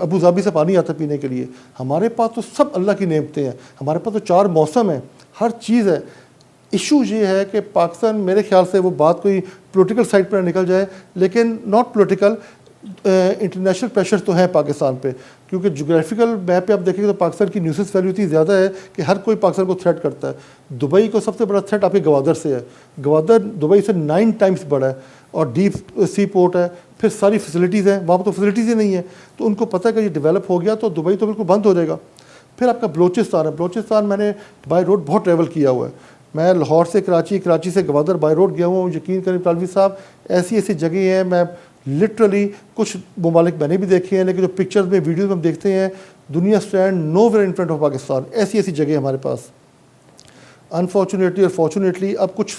अबू धाबी से पानी आता पीने के लिए। हमारे पास तो सब अल्लाह की नेमतें हैं, हमारे पास तो 4 मौसम है, हर चीज़ है। इशू ये है कि पाकिस्तान, मेरे ख्याल से वो बात कोई पॉलिटिकल साइड पर निकल जाए, लेकिन नॉट पॉलिटिकल, इंटरनेशनल प्रेशर तो है पाकिस्तान पे, क्योंकि जोग्राफिकल मैप पे आप देखेंगे तो पाकिस्तान की न्यूसेस वैल्यू इतनी ज़्यादा है कि हर कोई पाकिस्तान को थ्रेट करता है। दुबई को सबसे बड़ा थ्रेट आपके गवादर से है, गवादर दुबई से 9 टाइम्स बड़ा है और डीप सी पोर्ट है, फिर सारी फैसिलिटीज़ हैं, वहाँ पर तो फैसिलिटीज़ ही नहीं है। तो उनको पता है कि ये डेवलप हो गया तो दुबई तो बिल्कुल बंद हो जाएगा। फिर आपका बलोचिस्तान है, बलोचिस्तान मैंने बाय रोड बहुत ट्रैवल किया हुआ है, मैं लाहौर से कराची, कराची से गवादर बाय रोड गया हूँ। यकीन करें तालवी साहब, ऐसी ऐसी जगह हैं, मैं लिटरली कुछ ममालिक मैंने भी देखे हैं, लेकिन जो पिक्चर्स में वीडियोस में हम देखते हैं, दुनिया stand nowhere in front of Pakistan, ऐसी ऐसी जगह हमारे पास। अनफॉर्चुनेटली और फॉर्चुनेटली अब कुछ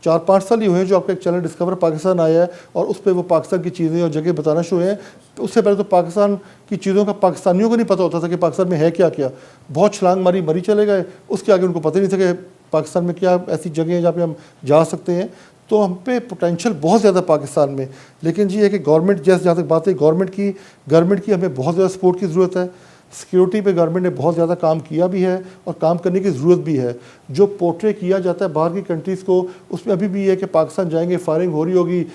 4-5 साल ही हुए हैं जो आपका एक चैनल डिस्कवर पाकिस्तान आया है और उस पर वो पाकिस्तान की चीज़ें और जगह बताना शुरू हैं। तो उससे पहले तो पाकिस्तान की चीज़ों का पाकिस्तानियों को नहीं पता होता था कि पाकिस्तान में है क्या क्या, बहुत छलांग मारी मरी चले गए, उसके आगे उनको पता ही नहीं था कि पाकिस्तान में क्या ऐसी जगह है जहाँ पे हम जा सकते हैं। तो हम पे पोटेंशियल बहुत ज़्यादा पाकिस्तान में, लेकिन जी है कि गवर्नमेंट, जैसे जहाँ तक बात है गवर्नमेंट की हमें बहुत ज़्यादा सपोर्ट की ज़रूरत है। सिक्योरिटी पे गवर्नमेंट ने बहुत ज़्यादा काम किया भी है और काम करने की ज़रूरत भी है। जो पोर्ट्रे किया जाता है बाहर की कंट्रीज़ को, उसमें अभी भी है कि पाकिस्तान जाएंगे फायरिंग हो रही होगी,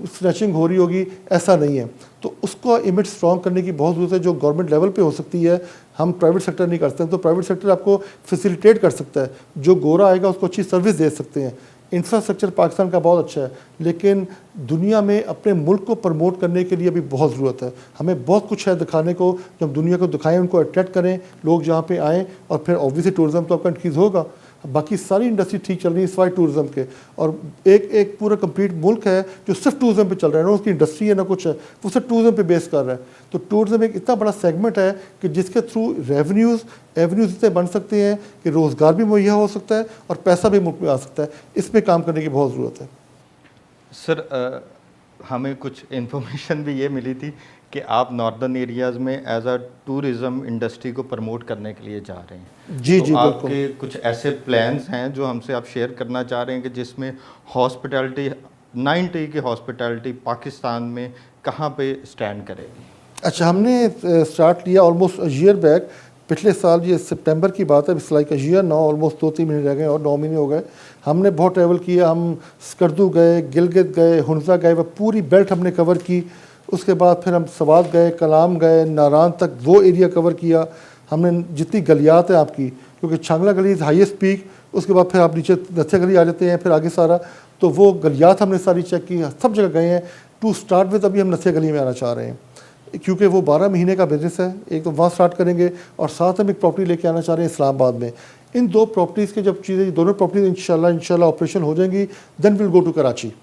स्नैचिंग हो रही होगी, ऐसा नहीं है। तो उसको इमेज स्ट्रॉन्ग करने की बहुत ज़रूरत है, जो गवर्नमेंट लेवल पे हो सकती है, हम प्राइवेट सेक्टर नहीं कर सकते। तो प्राइवेट सेक्टर आपको फैसिलिटेट कर सकता है, जो गोरा आएगा उसको अच्छी सर्विस दे सकते हैं। इंफ्रास्ट्रक्चर पाकिस्तान का बहुत अच्छा है, लेकिन दुनिया में अपने मुल्क को प्रमोट करने के लिए भी बहुत ज़रूरत है। हमें बहुत कुछ है दिखाने को, जब दुनिया को दिखाएं, उनको अट्रैक्ट करें, लोग जहाँ पे आएँ, और फिर ऑब्वियसली टूरिज़्म तो आपका इंक्रीज़ होगा। बाकी सारी इंडस्ट्री ठीक चल रही है सिवाय टूरिज़्म के, और एक पूरा कंप्लीट मुल्क है जो सिर्फ टूरिज़्म पे चल रहा है, ना उसकी इंडस्ट्री है ना कुछ है, वो सिर्फ टूरिज़्म पे बेस कर रहा है। तो टूरिज़्म एक इतना बड़ा सेगमेंट है कि जिसके थ्रू एवेन्यूज़ इतने बन सकते हैं कि रोज़गार भी मुहैया हो सकता है और पैसा भी मुल्क में आ सकता है। इस पर काम करने की बहुत ज़रूरत है। सर, हमें कुछ इन्फॉर्मेशन भी ये मिली थी कि आप नॉर्दर्न एरियाज़ में एज अ टूरिज़्म इंडस्ट्री को प्रमोट करने के लिए जा रहे हैं। जी तो जी आपके कुछ ऐसे प्लान्स हैं जो हमसे आप शेयर करना चाह रहे हैं कि जिसमें हॉस्पिटैलिटी 90 की हॉस्पिटैलिटी पाकिस्तान में कहाँ पे स्टैंड करेगी? अच्छा, हमने स्टार्ट लिया ऑलमोस्ट ईयर बैक, पिछले साल, ये सितंबर की बात है, it's like a year now, almost 2-3 महीने रह गए और 9 महीने हो गए। हमने बहुत ट्रैवल किया, हम स्कर्दू गए, गिलगित गए, हुनजा गए, वह पूरी बेल्ट हमने कवर की। उसके बाद फिर हम सवात गए, कलाम गए, नारान तक वो एरिया कवर किया हमने, जितनी गलियात है आपकी, क्योंकि छांगला गली इज़ हाईएस्ट पीक, उसके बाद फिर आप नीचे नथिया गली आ जाते हैं, फिर आगे सारा, तो वो गलियात हमने सारी चेक की, सब जगह गए हैं। टू स्टार्ट विद अभी हम नथिया गली में आना चाह रहे हैं, क्योंकि वो 12 महीने का बिजनेस है। एक तो वहाँ स्टार्ट करेंगे और साथ हम एक प्रॉपर्टी लेके आना चाह रहे हैं इस्लामाबाद में। इन 2 प्रॉपर्टीज़ के जब चीज़ें, दोनों प्रॉपर्टीज़ इंशाल्लाह ऑपरेशन हो जाएंगी, then will go to Karachi.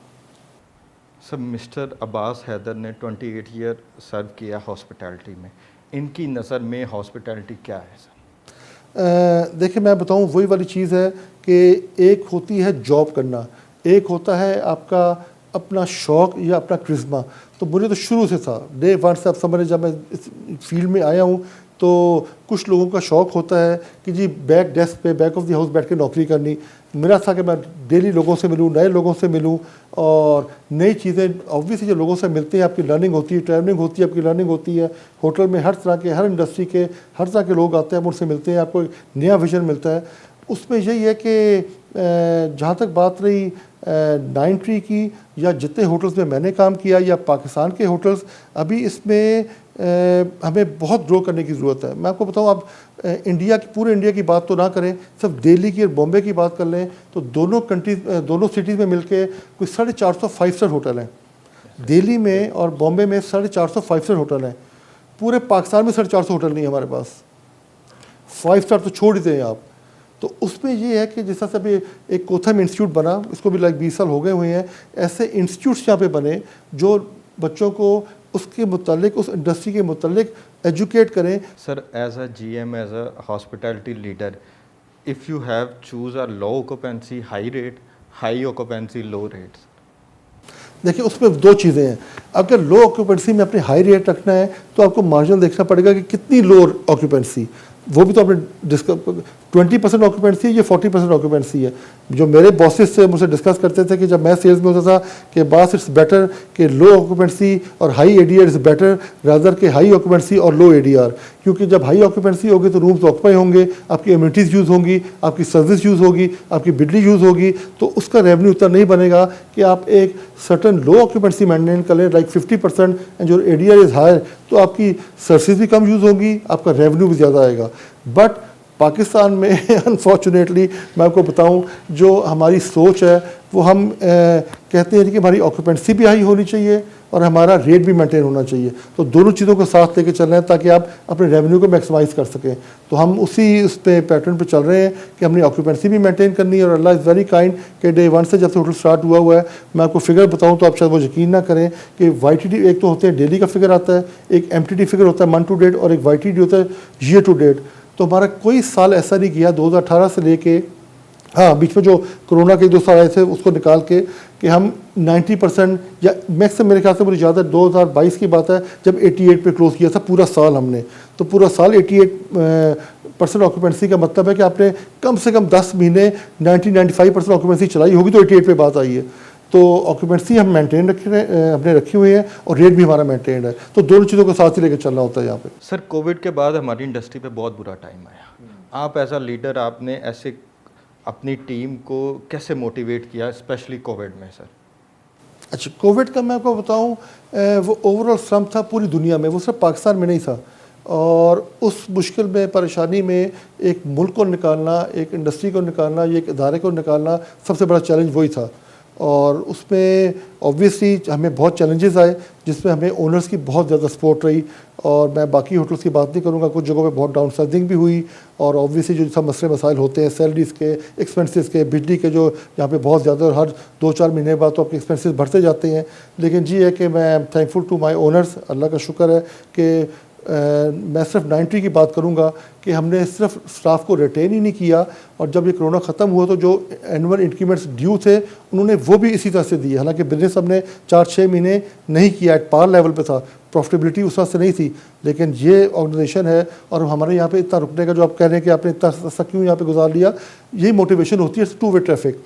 Sir, mister Abbas Haider ने 28 ईयर सर्व किया हॉस्पिटैलिटी में, इनकी नज़र में हॉस्पिटैलिटी क्या है सर? देखिए, मैं बताऊं, वही वाली चीज़ है कि एक होती है जॉब करना, एक होता है आपका अपना शौक़ या अपना क्रिस्मा। तो मुझे तो शुरू से था, डे 1 से, आप समझ, जब मैं इस फील्ड में आया हूँ, तो कुछ लोगों का शौक़ होता है कि जी बैक डेस्क पे, बैक ऑफ द हाउस बैठ के नौकरी करनी। मेरा था कि मैं डेली लोगों से मिलूँ, नए लोगों से मिलूँ और नई चीज़ें, ऑब्वियसली जो लोगों से मिलते हैं आपकी लर्निंग होती है, ट्रैवलिंग होती है, आपकी लर्निंग होती है। होटल में हर तरह के, हर इंडस्ट्री के, हर तरह के लोग आते हैं, आप उनसे मिलते हैं, आपको नया विजन मिलता है। उसमें यही है कि जहाँ तक बात रही 9 की, या जितने होटल्स में मैंने काम किया या पाकिस्तान के होटल्स, अभी इसमें हमें बहुत ग्रो करने की ज़रूरत है। मैं आपको बताऊँ, आप इंडिया की, पूरे इंडिया की बात तो ना करें, सिर्फ दिल्ली की और बॉम्बे की बात कर लें, तो दोनों सिटीज़ में मिलके कोई 450 5 स्टार होटल हैं। दिल्ली में और बॉम्बे में 450 5 स्टार होटल हैं। पूरे पाकिस्तान में 450 होटल नहीं है हमारे पास, 5 स्टार तो छोड़ ही दें आप। तो उसमें ये है कि जिस तरह से अभी एक कोथम इंस्टीट्यूट बना, इसको भी लाइक 20 साल हो गए हुए हैं, ऐसे इंस्टीट्यूट्स यहाँ पे बने जो बच्चों को उसके मुतालिक, उस इंडस्ट्री के मुतालिक एजुकेट करें। Sir, as a GM, as a hospitality leader, if you have choose a low occupancy high rate, high occupancy low rates? देखिए उसमें दो चीज़ें हैं। अगर लो ऑक्यूपेंसी में अपनी हाई रेट रखना है तो आपको मार्जिनल देखना पड़ेगा कि कितनी लो ऑक्यूपेंसी, वो भी तो आपने डिस्कस 20% ऑक्यूपेंसी है या 40% ऑक्यूपेंसी है। जो मेरे बॉसेस से मुझसे डिस्कस करते थे कि जब मैं सेल्स में होता था कि बॉस इट्स बेटर कि लो ऑक्यूपेंसी और high ADR is better rather के हाई ऑक्यूपेंसी और लो एडीआर, क्योंकि जब हाई ऑक्यूपेंसी होगी तो रूम्स ऑक्यूपाई होंगे, आपकी एम्यूनिटीज़ यूज़ होंगी, आपकी सर्विस यूज़ होगी, आपकी बिजली यूज़ होगी, तो उसका रेवेन्यू उतना नहीं बनेगा कि आप एक सर्टन लो ऑक्यूपेंसी मेंटेन कर लें लाइक 50% एंड जो एडीआर इज़ हायर, तो आपकी सर्विस भी कम यूज़ होगी, आपका रेवेन्यू भी ज़्यादा आएगा। बट पाकिस्तान में अनफॉर्चुनेटली मैं आपको बताऊं, जो हमारी सोच है वो हम कहते हैं कि हमारी ऑक्यूपेंसी भी हाई होनी चाहिए और हमारा रेट भी मेंटेन होना चाहिए। तो दोनों चीज़ों को साथ लेके चल रहे हैं ताकि आप अपने रेवेन्यू को मैक्सिमाइज़ कर सकें। तो हम उसी उस पे पैटर्न पे चल रहे हैं कि हमने ऑक्यूपेंसी भी मेंटेन करनी है। और अल्लाह इज़ वेरी काइंड कि डे 1 से जब से होटल स्टार्ट हुआ है, मैं आपको फिगर बताऊँ तो आप शायद वो यकीन ना करें कि YTD एक तो होते हैं डेली का फिगर आता है, एक MTD फिगर होता है मंथ टू डेट, और एक YTD होता है ईयर टू डेट। तो हमारा कोई साल ऐसा नहीं किया 2018 से लेके, हाँ बीच में जो कोरोना के 2 साल आए थे उसको निकाल के, कि हम 90% या मैक्सिमम मेरे ख्याल से मुझे ज़्यादा 2022 की बात है जब 88 पे क्लोज किया था पूरा साल हमने। तो पूरा साल 88% ऑक्यूपेंसी का मतलब है कि आपने कम से कम 10 महीने 90-95% ऑक्यूपेंसी चलाई होगी तो 88 पे बात आई है। तो ऑक्यूपेंसी हम मेंटेन हमने रखी हुई है और रेट भी हमारा मेंटेन है। तो दोनों चीज़ों को साथ ही लेकर चलना होता है यहाँ पे। सर कोविड के बाद हमारी इंडस्ट्री पे बहुत बुरा टाइम आया। आप एज अ लीडर आपने ऐसे अपनी टीम को कैसे मोटिवेट किया स्पेशली कोविड में सर? अच्छा, कोविड का मैं आपको बताऊं, वो ओवरऑल श्रम था पूरी दुनिया में, वो सिर्फ पाकिस्तान में नहीं था। और उस मुश्किल में परेशानी में एक मुल्क को निकालना, एक इंडस्ट्री को निकालना, एक इदारे को निकालना, सबसे बड़ा चैलेंज वही था। और उसमें ऑब्वियसली हमें बहुत चैलेंजेस आए जिसमें हमें ओनर्स की बहुत ज़्यादा सपोर्ट रही। और मैं बाकी होटल्स की बात नहीं करूँगा, कुछ जगहों पे बहुत डाउन साइजिंग भी हुई। और ऑब्वियसली जो सब मसले मसाइल होते हैं सैलरीज़ के, एक्सपेंसेस के, बिजली के, जो यहाँ पे बहुत ज़्यादा हर 2-4 महीने बाद तो आपके एक्सपेंसेस बढ़ते जाते हैं। लेकिन जी है कि मैं थैंकफुल टू माई ओनर्स, अल्लाह का शुक्र है कि मैं सिर्फ 90 की बात करूंगा कि हमने सिर्फ स्टाफ को रिटेन ही नहीं किया। और जब ये कोरोना ख़त्म हुआ तो जो एनुअल इंक्रीमेंट्स ड्यू थे उन्होंने वो भी इसी तरह से दिए। हालांकि बिजनेस हमने 4-6 महीने नहीं किया, एट पार लेवल पे था, प्रॉफिटेबिलिटी उस वक्त से नहीं थी। लेकिन ये ऑर्गेनाइजेशन है और हमारे यहाँ पे इतना रुकने का जो आप कह रहे हैं कि आपने इतना सा क्यों यहाँ पे गुजार लिया, यही मोटिवेशन होती है। टू वे ट्रैफिक,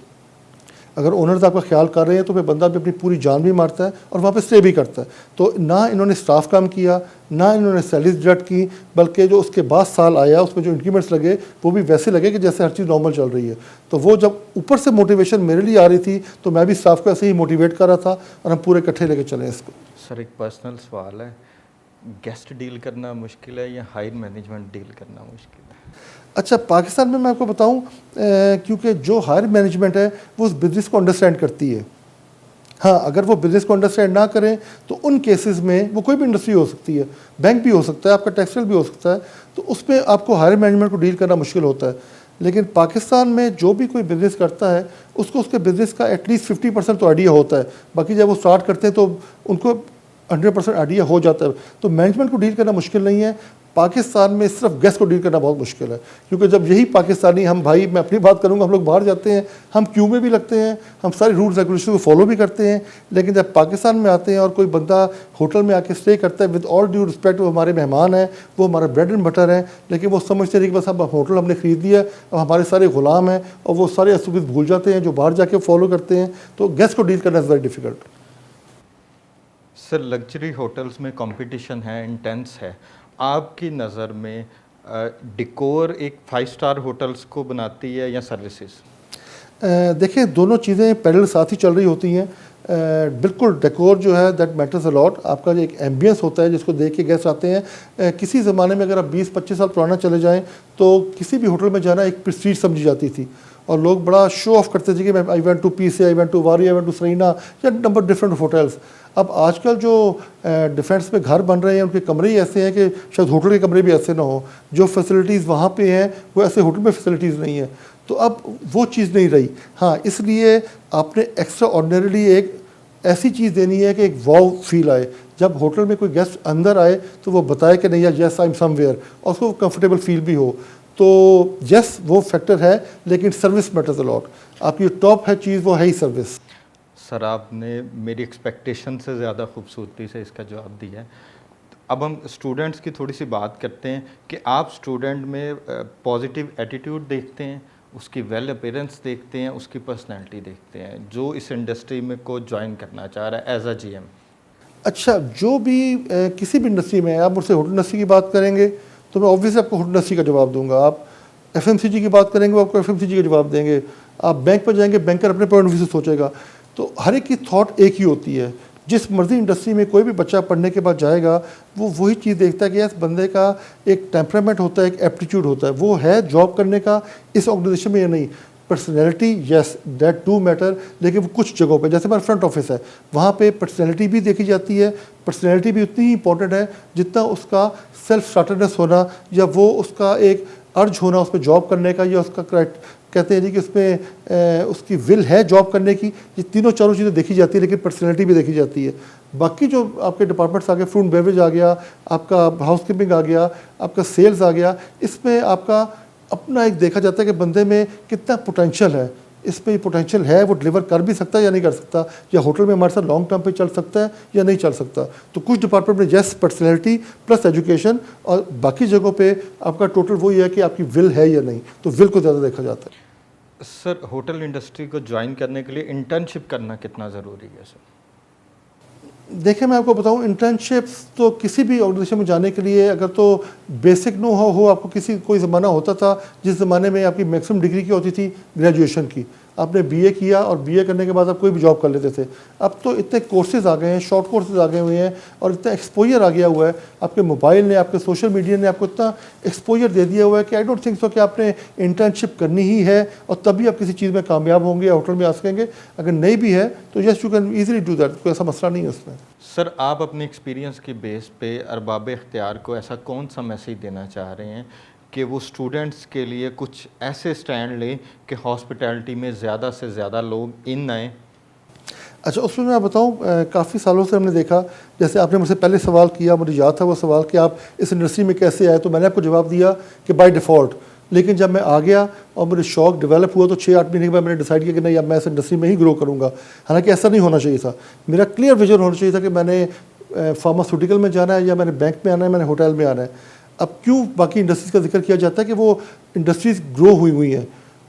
अगर ओनर्स आपका ख्याल कर रहे हैं तो फिर बंदा भी अपनी पूरी जान भी मारता है और वहाँ पे स्टे भी करता है। तो ना इन्होंने स्टाफ काम किया, ना इन्होंने सैलरीज डिडक्ट की, बल्कि जो उसके बाद साल आया उसमें जो इंक्रीमेंट्स लगे वो भी वैसे लगे कि जैसे हर चीज़ नॉर्मल चल रही है। तो वो जब ऊपर से मोटिवेशन मेरे लिए आ रही थी तो मैं भी स्टाफ को ऐसे ही मोटिवेट कर रहा था और हम पूरे इकट्ठे लेके चले इसको। सर एक पर्सनल सवाल है, गेस्ट डील करना मुश्किल है या हायर मैनेजमेंट डील करना मुश्किल है? अच्छा, पाकिस्तान में मैं आपको बताऊं, क्योंकि जो हायर मैनेजमेंट है वो उस बिज़नेस को अंडरस्टैंड करती है। हाँ, अगर वो बिज़नेस को अंडरस्टैंड ना करें तो उन केसेस में वो कोई भी इंडस्ट्री हो सकती है, बैंक भी हो सकता है, आपका टेक्सटाइल भी हो सकता है, तो उसमें आपको हायर मैनेजमेंट को डील करना मुश्किल होता है। लेकिन पाकिस्तान में जो भी कोई बिज़नेस करता है उसको उसके बिज़नेस का एटलीस्ट 50% तो आइडिया होता है। बाकी जब वो स्टार्ट करते हैं तो उनको 100% आइडिया हो जाता है। तो मैनेजमेंट को डील करना मुश्किल नहीं है। पाकिस्तान में सिर्फ गेस्ट को डील करना बहुत मुश्किल है, क्योंकि जब यही पाकिस्तानी, हम भाई मैं अपनी बात करूंगा, हम लोग बाहर जाते हैं, हम क्यू में भी लगते हैं, हम सारे रूल्स रेगुलेशन को फॉलो भी करते हैं। लेकिन जब पाकिस्तान में आते हैं और कोई बंदा होटल में आके स्टे करता है, विद ऑल ड्यू रिस्पेक्ट वो हमारे मेहमान हैं, वो हमारा ब्रेड एंड बटर है, लेकिन वो समझते हैं कि बस अब होटल हमने ख़रीद लिया, अब हमारे सारे ग़ुलाम हैं, और वो सारे असूल भूल जाते हैं जो बाहर जाके फॉलो करते हैं। तो गेस्ट को डील करना is very difficult. Sir luxury hotels में कंपटीशन है, इंटेंस है, आपकी नज़र में डिकोर एक 5 स्टार होटल्स को बनाती है या सर्विसेज? देखिए, दोनों चीज़ें पैरेलल साथ ही चल रही होती हैं। बिल्कुल डेकोर जो है दैट मैटर्स अ लॉट। आपका जो एक एम्बियंस होता है जिसको देख के गेस्ट आते हैं। किसी ज़माने में अगर आप 20-25 साल पुराना चले जाएं तो किसी भी होटल में जाना एक प्रेस्टीज समझी जाती थी और लोग बड़ा शो ऑफ करते थे कि मैं आई वेंट टू पीसे, आई वेंट टू वारी, आई वेंट टू सरीना, या नंबर डिफरेंट होटल्स। अब आजकल जो डिफेंस में घर बन रहे हैं उनके कमरे ही ऐसे हैं कि शायद होटल के कमरे भी ऐसे ना हो। जो फैसिलिटीज़ वहाँ पे हैं वो ऐसे होटल में फैसिलिटीज़ नहीं है। तो अब वो चीज़ नहीं रही। हाँ, इसलिए आपने एक्स्ट्रा ऑर्डिनरीली एक ऐसी चीज़ देनी है कि एक वाव फील आए। जब होटल में कोई गेस्ट अंदर आए तो वो बताए कि नहीं यार यस आई एम समवेयर, और उसको कंफर्टेबल फील भी हो। तो यस वो फैक्टर है, लेकिन सर्विस मैटर्स अ लॉट। आपकी टॉप है चीज़ वो है ही सर्विस। सर आपने मेरी एक्सपेक्टेशन से ज़्यादा खूबसूरती से इसका जवाब दिया है। अब हम स्टूडेंट्स की थोड़ी सी बात करते हैं कि आप स्टूडेंट में पॉजिटिव एटीट्यूड देखते हैं, उसकी वेल अपीयरेंस देखते हैं, उसकी पर्सनैलिटी देखते हैं, जो इस इंडस्ट्री में को ज्वाइन करना चाह रहा है एज अ GM। अच्छा, जो भी किसी भी इंडस्ट्री में है, आप मुझसे होटल इंडस्ट्री की बात करेंगे तो मैं ऑब्वियसली आपको होटल इंडस्ट्री का जवाब दूंगा। आप FMCG की बात करेंगे वो आपको FMCG का जवाब देंगे। आप बैंक पर जाएंगे, बैंकर अपने पॉइंट ऑफ व्यू से सोचेगा। तो हर एक की थॉट एक ही होती है। जिस मर्जी इंडस्ट्री में कोई भी बच्चा पढ़ने के बाद जाएगा वो वही चीज़ देखता है कि इस बंदे का एक टेम्परामेंट होता है, एक एप्टीट्यूड होता है, वो है जॉब करने का इस ऑर्गेनाइजेशन में या नहीं। Personality yes that do matter, लेकिन वो कुछ जगहों पे, जैसे हमारा फ्रंट ऑफिस है, वहाँ पे पर्सनैलिटी भी देखी जाती है। पर्सनैलिटी भी उतनी ही इंपॉर्टेंट है जितना उसका सेल्फ स्टार्टरनेस होना या वो उसका एक अर्ज होना उस पर जॉब करने का, या उसका कहते हैं जी कि उसमें उसकी विल है जॉब करने की। ये तीनों चारों चीज़ें देखी जाती है, लेकिन पर्सनैलिटी भी देखी जाती है। बाकी जो आपके डिपार्टमेंट्स आ गए, फूड बेवरेज आ गया, आपका हाउसकीपिंग आ गया, आपका सेल्स आ गया, इसमें आपका अपना एक देखा जाता है कि बंदे में कितना पोटेंशियल है। इसमें पोटेंशियल है, वो डिलीवर कर भी सकता है या नहीं कर सकता, या होटल में हमारे साथ लॉन्ग टर्म पे चल सकता है या नहीं चल सकता। तो कुछ डिपार्टमेंट में जस्ट पर्सनैलिटी प्लस एजुकेशन, और बाकी जगहों पे आपका टोटल वही है कि आपकी विल है या नहीं, तो विल को ज़्यादा देखा जाता है। सर होटल इंडस्ट्री को ज्वाइन करने के लिए इंटर्नशिप करना कितना ज़रूरी है सर? देखिए, मैं आपको बताऊं, इंटर्नशिप्स तो किसी भी ऑर्गेनाइजेशन में जाने के लिए अगर तो बेसिक नो हो आपको, कोई ज़माना होता था जिस ज़माने में आपकी मैक्सिमम डिग्री की होती थी ग्रेजुएशन की। आपने BA किया और BA करने के बाद आप कोई भी जॉब कर लेते थे। अब तो इतने कोर्सेज आ गए हैं, शॉर्ट कोर्सेज आ गए हुए हैं, और इतना एक्सपोजर आ गया हुआ है। आपके मोबाइल ने, आपके सोशल मीडिया ने आपको इतना एक्सपोजर दे दिया हुआ है कि आई डोंट थिंक सो कि आपने इंटर्नशिप करनी ही है और तभी आप किसी चीज़ में कामयाब होंगे या होटल में आ सकेंगे। अगर नहीं भी है तो yes, you can easily do that, कोई ऐसा मसला नहीं है उसमें। सर आप अपने एक्सपीरियंस के बेस पे अरबाब इख्तियार को ऐसा कौन सा मैसेज देना चाह रहे हैं कि वो स्टूडेंट्स के लिए कुछ ऐसे स्टैंड लें कि हॉस्पिटैलिटी में ज़्यादा से ज़्यादा लोग इन आएँ? अच्छा, उसमें मैं बताऊँ, काफ़ी सालों से हमने देखा, जैसे आपने मुझसे पहले सवाल किया, मुझे याद था वो सवाल कि आप इस इंडस्ट्री में कैसे आए, तो मैंने आपको जवाब दिया कि बाय डिफ़ॉल्ट। लेकिन जब मैं आ गया और मुझे शौक डेवलप हुआ तो 6-8 महीने के बाद मैंने डिसाइड किया कि नहीं, अब मैं इस इंडस्ट्री में ही ग्रो करूँगा। हालांकि ऐसा नहीं होना चाहिए था। मेरा क्लियर विजन होना चाहिए था कि मैंने फार्मास्यूटिकल में जाना है या मैंने बैंक में आना है, मैंने होटल में आना है। अब क्यों बाकी इंडस्ट्रीज़ का जिक्र किया जाता है कि वो इंडस्ट्रीज़ ग्रो हुई हैं,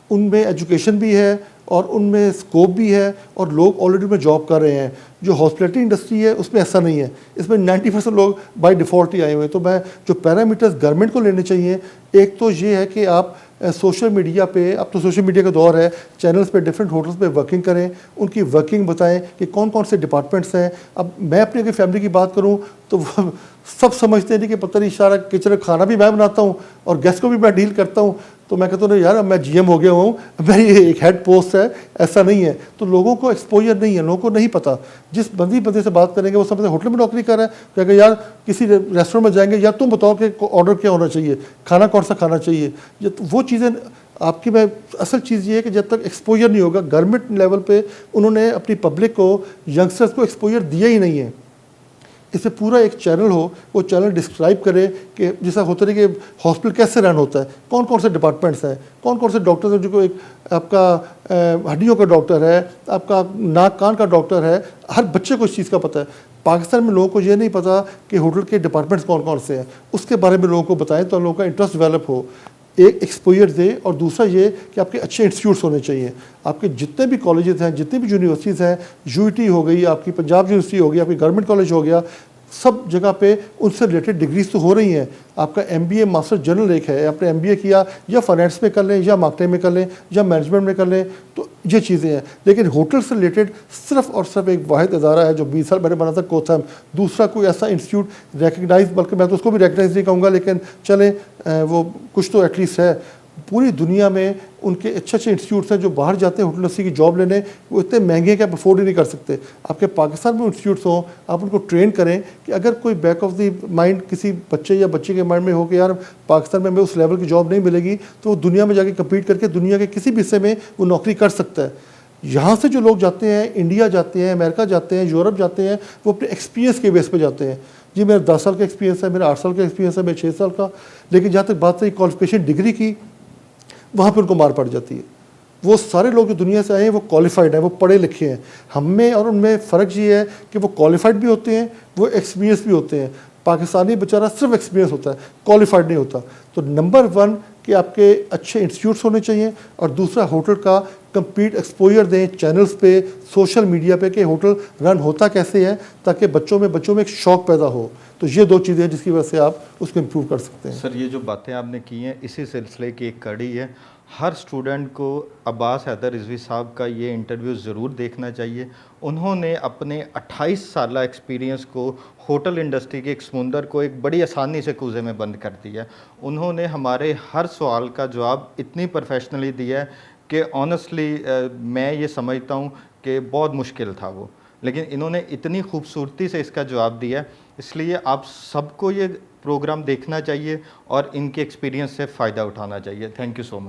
उनमें एजुकेशन भी है और उनमें स्कोप भी है और लोग ऑलरेडी में जॉब कर रहे हैं। जो हॉस्पिटलिटी इंडस्ट्री है उसमें ऐसा नहीं है, इसमें 90% लोग बाय डिफ़ॉल्ट ही आए हुए हैं। तो मैं जो पैरामीटर्स गवर्नमेंट को लेने चाहिए, एक तो ये है कि आप सोशल मीडिया पे, अब तो सोशल मीडिया का दौर है, चैनल्स पे डिफरेंट होटल्स पे वर्किंग करें, उनकी वर्किंग बताएं कि कौन कौन से डिपार्टमेंट्स हैं। अब मैं अपनी अगर फैमिली की बात करूं तो वो सब समझते हैं कि पता नहीं सारा किचन में खाना भी मैं बनाता हूं और गेस्ट को भी मैं डील करता हूं। तो मैं कहता हूँ यार, अब मैं GM हो गया हूँ, मेरी एक हेड पोस्ट है, ऐसा नहीं है। तो लोगों को एक्सपोजर नहीं है, लोगों को नहीं पता। जिस बंदे से बात करेंगे वो समझते होटल में नौकरी कर रहा है, कहेगा यार किसी रेस्टोरेंट में जाएंगे, यार तुम बताओ कि ऑर्डर क्या होना चाहिए, खाना कौन सा खाना चाहिए। ये तो वो चीज़ें आपकी, मैं असल चीज़ ये है कि जब तक एक्सपोजर नहीं होगा, गवर्नमेंट लेवल पे उन्होंने अपनी पब्लिक को, यंगस्टर्स को एक्सपोजर दिया ही नहीं है। इससे पूरा एक चैनल हो, वो चैनल डिस्क्राइब करे कि जैसा होता है कि हॉस्पिटल कैसे रन होता है, कौन कौन से डिपार्टमेंट्स हैं, कौन कौन से डॉक्टर्स हैं, जो एक आपका हड्डियों का डॉक्टर है, आपका नाक कान का डॉक्टर है। हर बच्चे को इस चीज़ का पता है। पाकिस्तान में लोगों को ये नहीं पता कि होटल के डिपार्टमेंट्स कौन कौन से हैं, उसके बारे में लोगों को बताएं तो लोगों का इंटरेस्ट डेवलप हो। एक एक्सपोजर दे, और दूसरा ये कि आपके अच्छे इंस्टीट्यूट्स होने चाहिए। आपके जितने भी कॉलेजेस हैं, जितनी भी यूनिवर्सिटीज़ हैं, UET हो गई, आपकी पंजाब यूनिवर्सिटी हो गई, आपकी गवर्नमेंट कॉलेज हो गया, सब जगह पे उनसे रिलेटेड डिग्रीज तो हो रही हैं। आपका MBA मास्टर जनरल एक है, आपने MBA किया या फाइनेंस में कर लें, या मार्केटिंग में कर लें, या मैनेजमेंट में कर लें, तो ये चीज़ें हैं। लेकिन होटल से रिलेटेड सिर्फ और सिर्फ एक वाहिद इदारा है जो 20 साल मैंने बना था, कोथम। दूसरा कोई ऐसा इंस्टीट्यूट रिकगनाइज, बल्कि मैं तो उसको भी रिकगनाइज नहीं कहूँगा, लेकिन चले वो कुछ तो एटलीस्ट है। पूरी दुनिया में उनके अच्छे अच्छे इंस्टीट्यूट्स हैं जो बाहर जाते हैं होटल इंडस्ट्री की जॉब लेने, वो इतने महंगे हैं कि आप अफोर्ड ही नहीं कर सकते। आपके पाकिस्तान में इंस्टीट्यूट्स हों, आप उनको ट्रेन करें कि अगर कोई बैक ऑफ द माइंड किसी बच्चे या बच्चे के माइंड में हो कि यार पाकिस्तान में हमें उस लेवल की जॉब नहीं मिलेगी, तो वो दुनिया में जाके कम्पीट करके दुनिया के किसी भी हिस्से में वो नौकरी कर सकता है। यहाँ से जो लोग जाते हैं, इंडिया जाते हैं, अमेरिका जाते हैं, यूरोप जाते हैं, वो अपने एक्सपीरियंस के बेस पर जाते हैं। जी मेरा 10 साल का एक्सपीरियंस है, मेरा 8 साल का एक्सपीरियंस है, मेरा 6 साल का। लेकिन जहाँ तक बात रही क्वालिफिकेशन डिग्री की, वहाँ पर उनको मार पड़ जाती है। वो सारे लोग जो दुनिया से आए हैं वो क्वालिफाइड हैं, वो पढ़े लिखे हैं। हम में और उनमें फ़र्क ये है कि वो क्वालिफाइड भी होते हैं, वो एक्सपीरियंस भी होते हैं। पाकिस्तानी बेचारा सिर्फ एक्सपीरियंस होता है, क्वालिफाइड नहीं होता। तो नंबर 1 कि आपके अच्छे इंस्टीट्यूट्स होने चाहिए, और दूसरा होटल का कंप्लीट एक्सपोजर दें चैनल्स पे, सोशल मीडिया पे कि होटल रन होता कैसे है, ताकि बच्चों में एक शौक़ पैदा हो। तो ये 2 चीज़ें हैं जिसकी वजह से आप उसको इम्प्रूव कर सकते हैं। सर, ये जो बातें आपने की हैं इसी सिलसिले की एक कड़ी है। हर स्टूडेंट को अब्बास हैदर रिजवी साहब का ये इंटरव्यू ज़रूर देखना चाहिए। उन्होंने अपने 28 साल एक्सपीरियंस को होटल इंडस्ट्री के एक समुंदर को एक बड़ी आसानी से कूज़े में बंद कर दिया। उन्होंने हमारे हर सवाल का जवाब इतनी प्रोफेशनली दिया है कि ऑनेस्टली मैं ये समझता हूँ कि बहुत मुश्किल था वो, लेकिन इन्होंने इतनी खूबसूरती से इसका जवाब दिया है। इसलिए आप सबको ये प्रोग्राम देखना चाहिए और इनके एक्सपीरियंस से फ़ायदा उठाना चाहिए। Thank you so much.